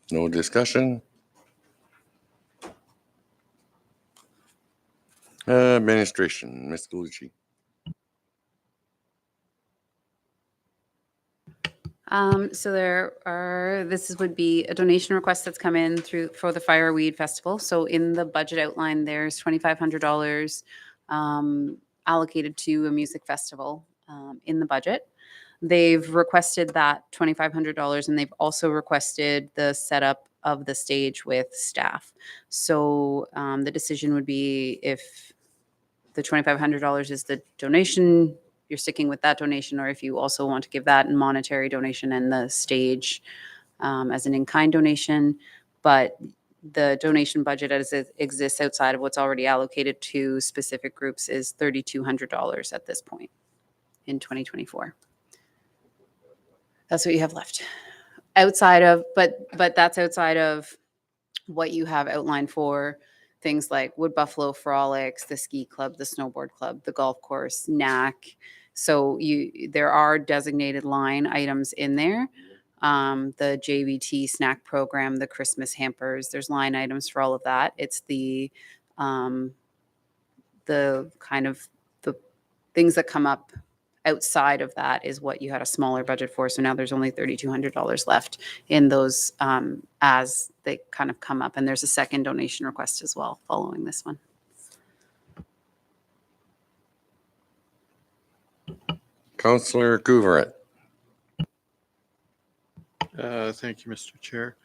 No discussion? Administration, Ms. Galucci. So would be a donation request that's come in for the Fireweed Festival. So in the budget outline, there's $2,500 allocated to a music festival in the budget. They've requested that $2,500, and they've also requested the setup of the stage with staff. So the decision would be if the $2,500 is the donation, you're sticking with that donation, or if you also want to give that in monetary donation and the stage as an in-kind donation. But the donation budget as it exists outside of what's already allocated to specific groups is $3,200 at this point in 2024. That's what you have left. Outside of, but that's outside of what you have outlined for things like Wood Buffalo Frolics, the ski club, the snowboard club, the golf course, NAC. So there are designated line items in there. The JVT snack program, the Christmas hampers, there's line items for all of that. It's the kind of the things that come up outside of that is what you had a smaller budget for. So now there's only $3,200 left in those as they kind of come up. And there's a second donation request as well following this one. Councillor Couverette. Thank you, Mr. Chair.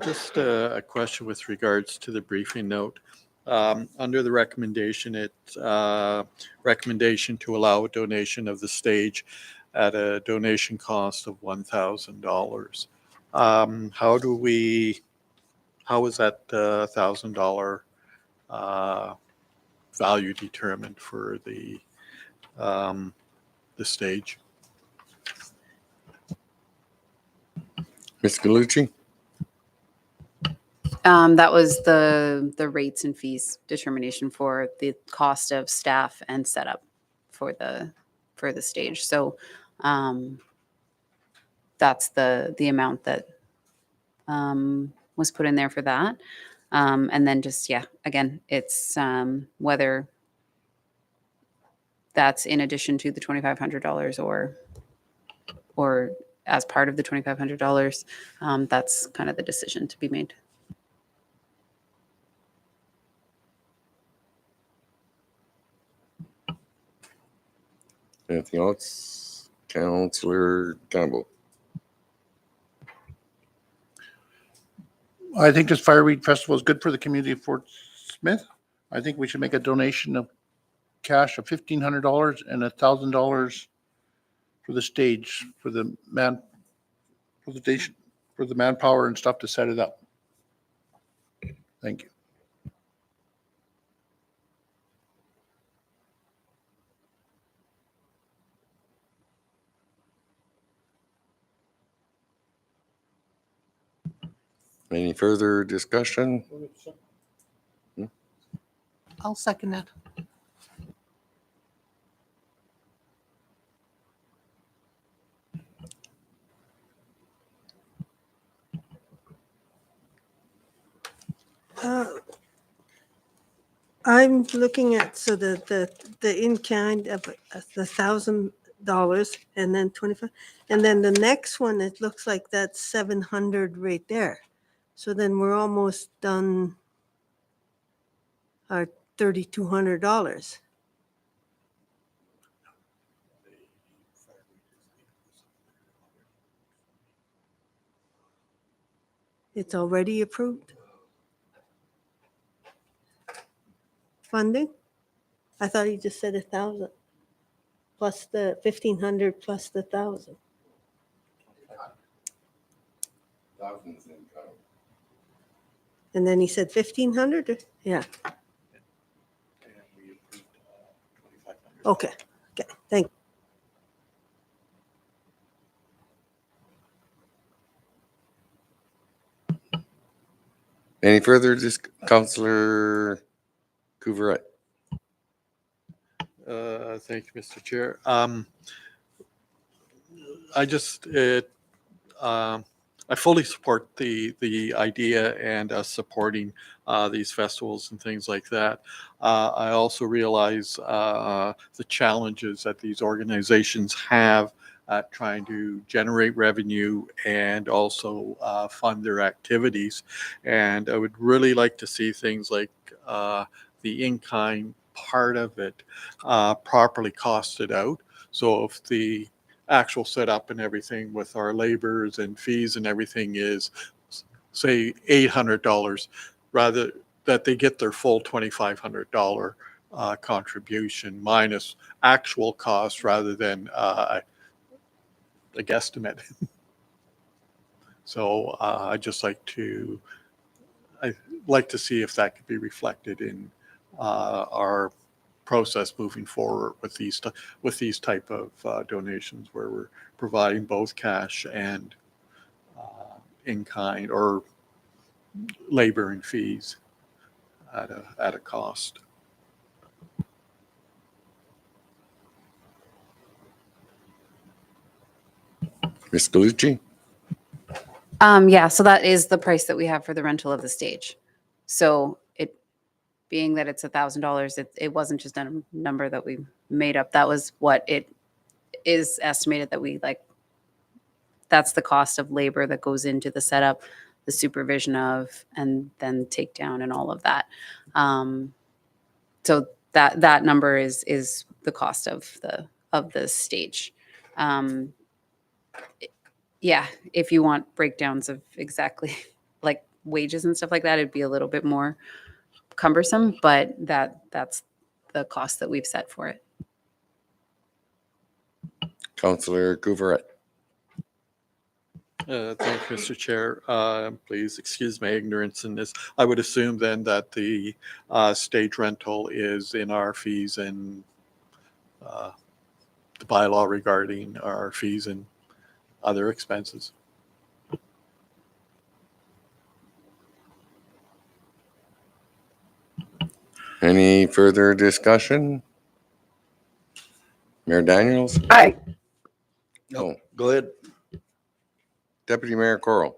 Just a question with regards to the briefing note. Under the recommendation, it's recommendation to allow a donation of the stage at a donation cost of $1,000. How is that $1,000 value determined for the stage? Ms. Galucci. That was the rates and fees determination for the cost of staff and setup for the stage. So that's the amount that was put in there for that. And then just, again, it's whether that's in addition to the $2,500 or as part of the $2,500. That's kind of the decision to be made. Anything else? Councillor Campbell. I think this Fireweed Festival is good for the community of Fort Smith. I think we should make a donation of cash of $1,500 and $1,000 for the stage, for the manpower and stuff to set it up. Thank you. Any further discussion? I'll second that. I'm looking at, so the in-kind of $1,000 and then 25, and then the next one, it looks like that's 700 right there. So then we're almost done our $3,200. It's already approved. Funding? I thought he just said 1,000 plus the 1,500 plus the 1,000. And then he said 1,500? Yeah, And we approved 2,500. okay, okay, thank. Any further, Councillor Couvret? Thank you, Mr. Chair. I fully support the idea and supporting these festivals and things like that. I also realize the challenges that these organizations have at trying to generate revenue and also fund their activities. And I would really like to see things like the in-kind part of it properly costed out. So if the actual setup and everything with our labors and fees and everything is, say, $800, rather that they get their full $2,500 contribution minus actual cost rather than a guesstimate. So I'd like to see if that could be reflected in our process moving forward with these type of donations, where we're providing both cash and in kind or labor and fees at a cost. Ms. Galucci? Yeah, so that is the price that we have for the rental of the stage. So it being that it's $1,000, it wasn't just a number that we made up. That was what it is estimated that we like. That's the cost of labor that goes into the setup, the supervision of, and then takedown and all of that. So that number is the cost of the stage. Yeah, if you want breakdowns of exactly like wages and stuff like that, it'd be a little bit more cumbersome, but that's the cost that we've set for it. Councillor Couvret? Thank you, Mr. Chair. Please excuse my ignorance in this. I would assume then that the stage rental is in our fees and the bylaw regarding our fees and other expenses. Any further discussion? Mayor Daniels? Aye. No. Go ahead. Deputy Mayor Coral?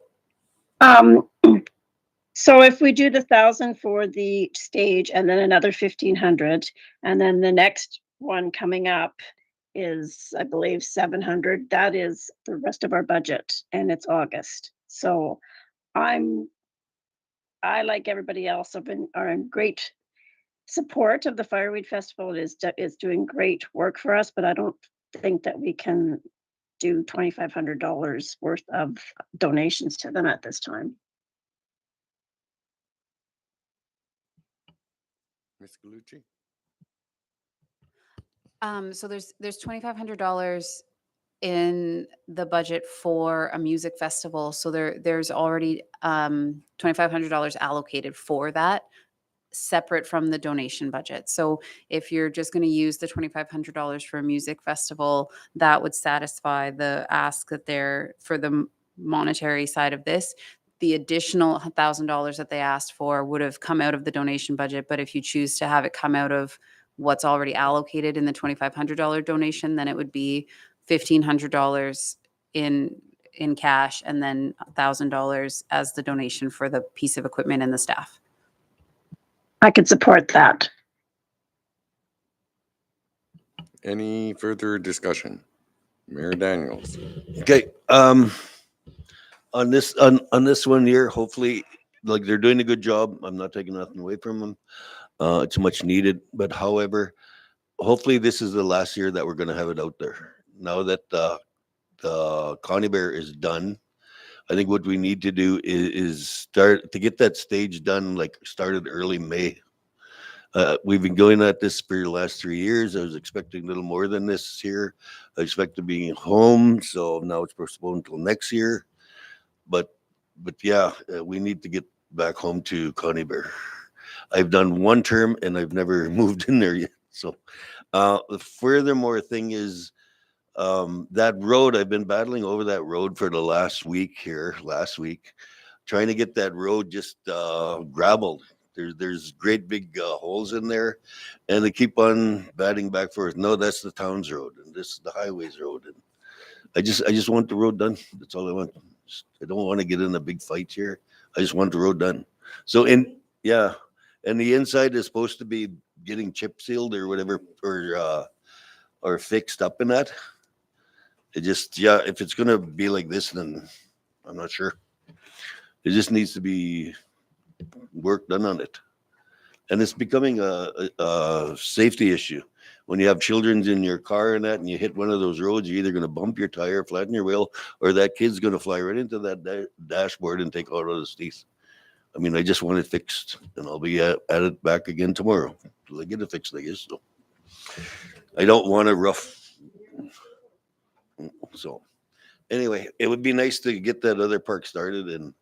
So if we do the 1,000 for the stage and then another 1,500, and then the next one coming up is, I believe, 700, that is the rest of our budget, and it's August. So I, like everybody else, are in great support of the Fireweed Festival. It is doing great work for us, but I don't think that we can do $2,500 worth of donations to them at this time. Ms. Galucci? So there's $2,500 in the budget for a music festival. So there's already $2,500 allocated for that, separate from the donation budget. So if you're just going to use the $2,500 for a music festival, that would satisfy the ask that they're for the monetary side of this. The additional $1,000 that they asked for would have come out of the donation budget. But if you choose to have it come out of what's already allocated in the $2,500 donation, then it would be $1,500 in cash and then $1,000 as the donation for the piece of equipment and the staff. I could support that. Any further discussion? Mayor Daniels? Okay, on this one here, hopefully, like, they're doing a good job. I'm not taking nothing away from them. It's much needed, but however, hopefully this is the last year that we're gonna have it out there. Now that the Connie Bear is done, I think what we need to do is start to get that stage done, like started early May. We've been going at this for the last 3 years. I was expecting a little more than this here. I expect to be home, so now it's postponed until next year. But yeah, we need to get back home to Connie Bear. I've done one term and I've never moved in there yet. So the furthermore thing is that road, I've been battling over that road for the last week, trying to get that road just gravelled. There's great big holes in there, and they keep on batting back forth. No, that's the town's road, and this is the highways road. And I just want the road done. That's all I want. I don't want to get in a big fight here. I just want the road done. So yeah, and the inside is supposed to be getting chip sealed or whatever, or fixed up in that. It just, yeah, if it's gonna be like this, then I'm not sure. It just needs to be work done on it, and it's becoming a safety issue. When you have children in your car and that, and you hit one of those roads, you're either gonna bump your tire, flatten your wheel, or that kid's gonna fly right into that dashboard and take out all his teeth. I mean, I just want it fixed, and I'll be at it back again tomorrow till I get it fixed, I guess. So I don't want a rough. So anyway, it would be nice to get that other park started and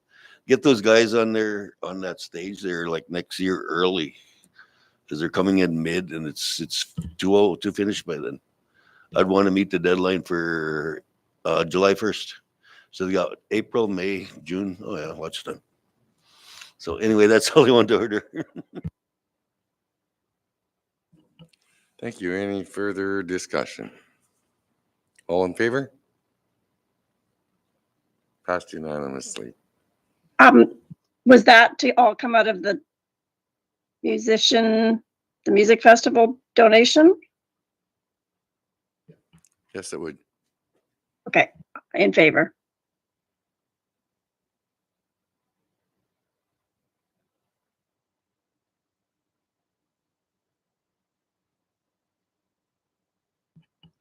get those guys on that stage there like next year early, because they're coming in mid and it's too finish by then. I'd want to meet the deadline for July 1st. So they got April, May, June. Oh yeah, watch them. So anyway, that's all I want to order. Thank you. Any further discussion? All in favor? Passed unanimously. Was that to all come out of the music festival donation? Yes, it would. Okay, in favor.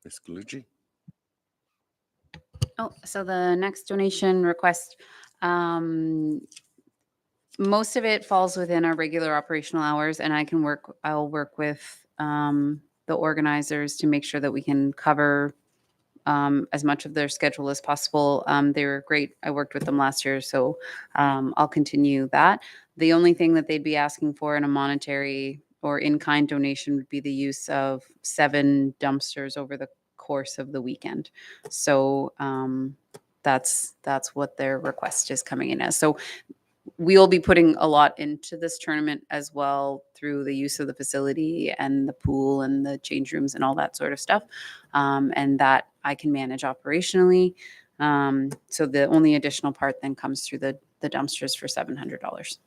Ms. Galucci? Oh, so the next donation request, most of it falls within our regular operational hours, and I'll work with the organizers to make sure that we can cover as much of their schedule as possible. They were great. I worked with them last year, so I'll continue that. The only thing that they'd be asking for in a monetary or in-kind donation would be the use of 7 dumpsters over the course of the weekend. So that's what their request is coming in as. So we'll be putting a lot into this tournament as well through the use of the facility and the pool and the change rooms and all that sort of stuff. And that I can manage operationally. So the only additional part then comes through the dumpsters for $700.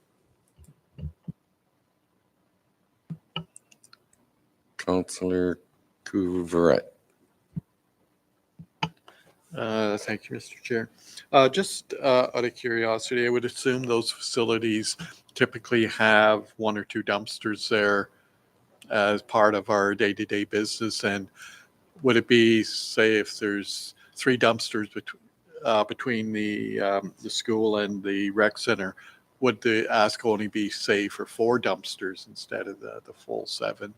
Councillor Couveret. Thank you, Mr. Chair. Just out of curiosity, I would assume those facilities typically have 1 or 2 dumpsters there as part of our day-to-day business. And would it be, say, if there's 3 dumpsters between the school and the rec center, would the ask only be, say, for 4 dumpsters instead of the full 7?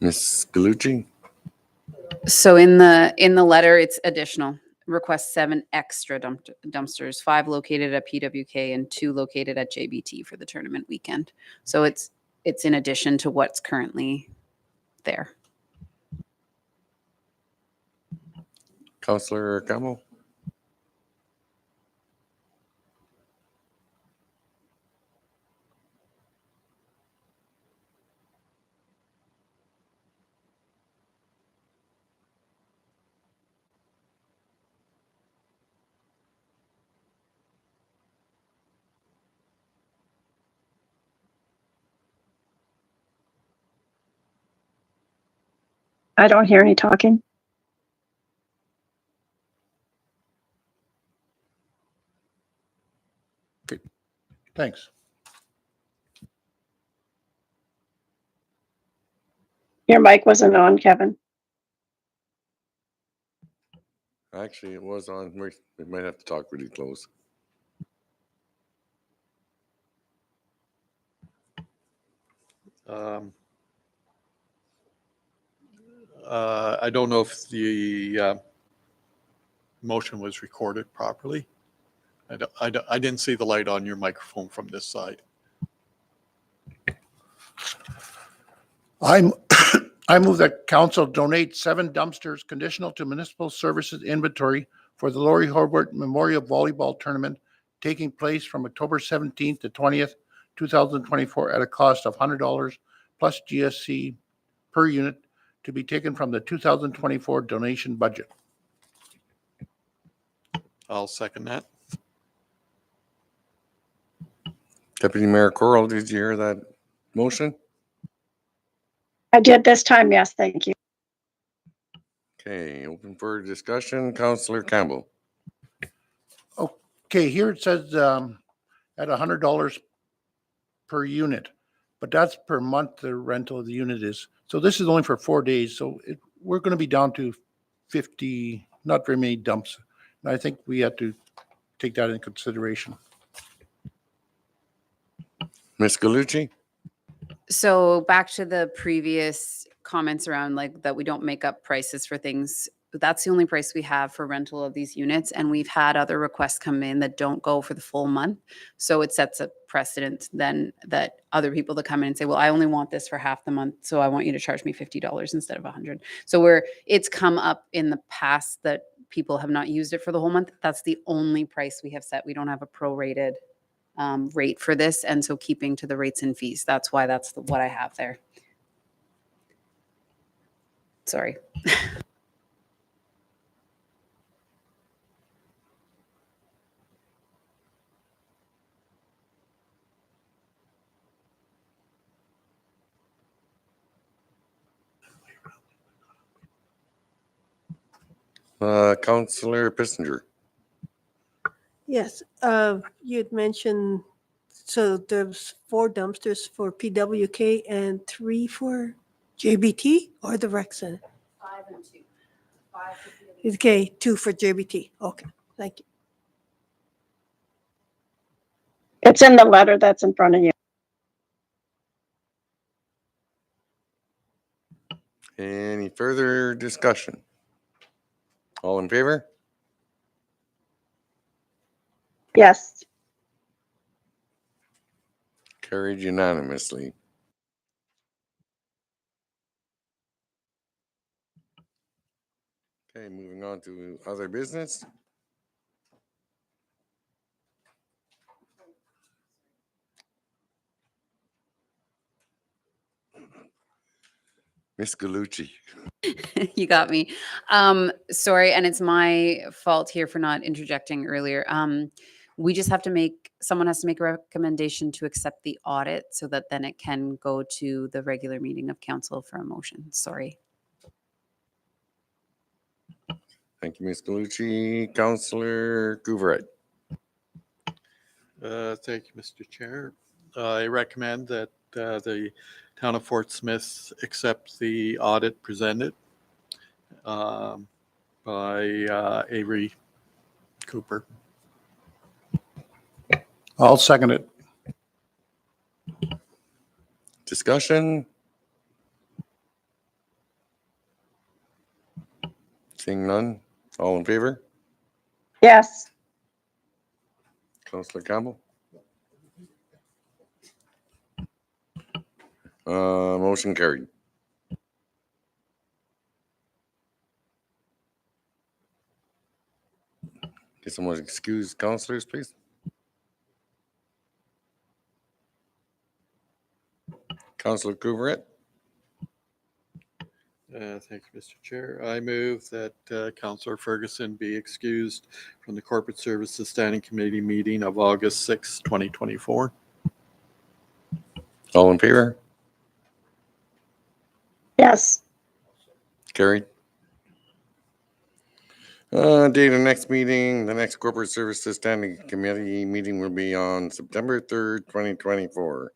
Ms. Galucci? So in the letter, it's additional. Request 7 extra dumpsters, 5 located at PWK and 2 located at JBT for the tournament weekend. So it's in addition to what's currently there. Councillor Campbell? I don't hear any talking. Thanks. Your mic wasn't on, Kevin. Actually, it was on. We might have to talk really close. I don't know if the motion was recorded properly. I didn't see the light on your microphone from this side. I'm, I move that council donate 7 dumpsters conditional to municipal services inventory for the Laurie Hobart Memorial Volleyball Tournament taking place from October 17th to 20th, 2024 at a cost of $100 plus GSC per unit to be taken from the 2024 donation budget. I'll second that. Deputy Mayor Coral, did you hear that motion? I did this time, yes, thank you. Okay, open for discussion. Councillor Campbell. Okay, here it says at $100 per unit, but that's per month the rental of the unit is. So this is only for 4 days. So we're going to be down to 50, not very many dumps. And I think we have to take that into consideration. Ms. Galucci? So back to the previous comments around like that we don't make up prices for things. That's the only price we have for rental of these units. And we've had other requests come in that don't go for the full month. So it sets a precedent then that other people that come in and say, well, I only want this for half the month. So I want you to charge me $50 instead of $100. So it's come up in the past that people have not used it for the whole month. That's the only price we have set. We don't have a prorated rate for this. And so keeping to the rates and fees, that's why that's what I have there. Sorry. Councillor Pissinger. Yes, you had mentioned, so there's 4 dumpsters for PWK and 3 for JBT or the rec center? 5 and 2. 5 for the other. Okay, 2 for JBT. Okay, thank you. It's in the letter that's in front of you. Any further discussion? All in favor? Yes, Carried unanimously. Okay, moving on to other business. Ms. Galucci. You got me. Sorry, and it's my fault here for not interjecting earlier. We just have to someone has to make a recommendation to accept the audit so that then it can go to the regular meeting of council for a motion. Sorry. Thank you, Ms. Galucci. Councillor Gouverit. Thank you, Mr. Chair. I recommend that the town of Fort Smith accept the audit presented by Avery Cooper. I'll second it. Discussion? Seeing none. All in favor? yes, Councillor Campbell? Motion carried. Can someone excuse councillors, please? Councillor Gouverit. Thank you, Mr. Chair. I move that Councillor Ferguson be excused from the Corporate Services Standing Committee meeting of August 6, 2024. All in favor? yes. Carried. Date of next meeting, the next Corporate Services Standing Committee meeting will be on September 3rd, 2024.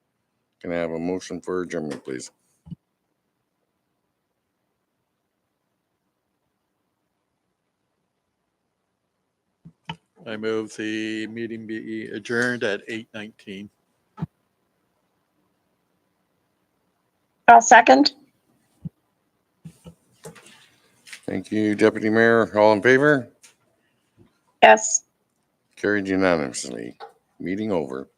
Can I have a motion for adjournment, please? I move the meeting be adjourned at 8:19. I'll second. Thank you, Deputy Mayor. All in favor? Yes. Carried unanimously. Meeting over.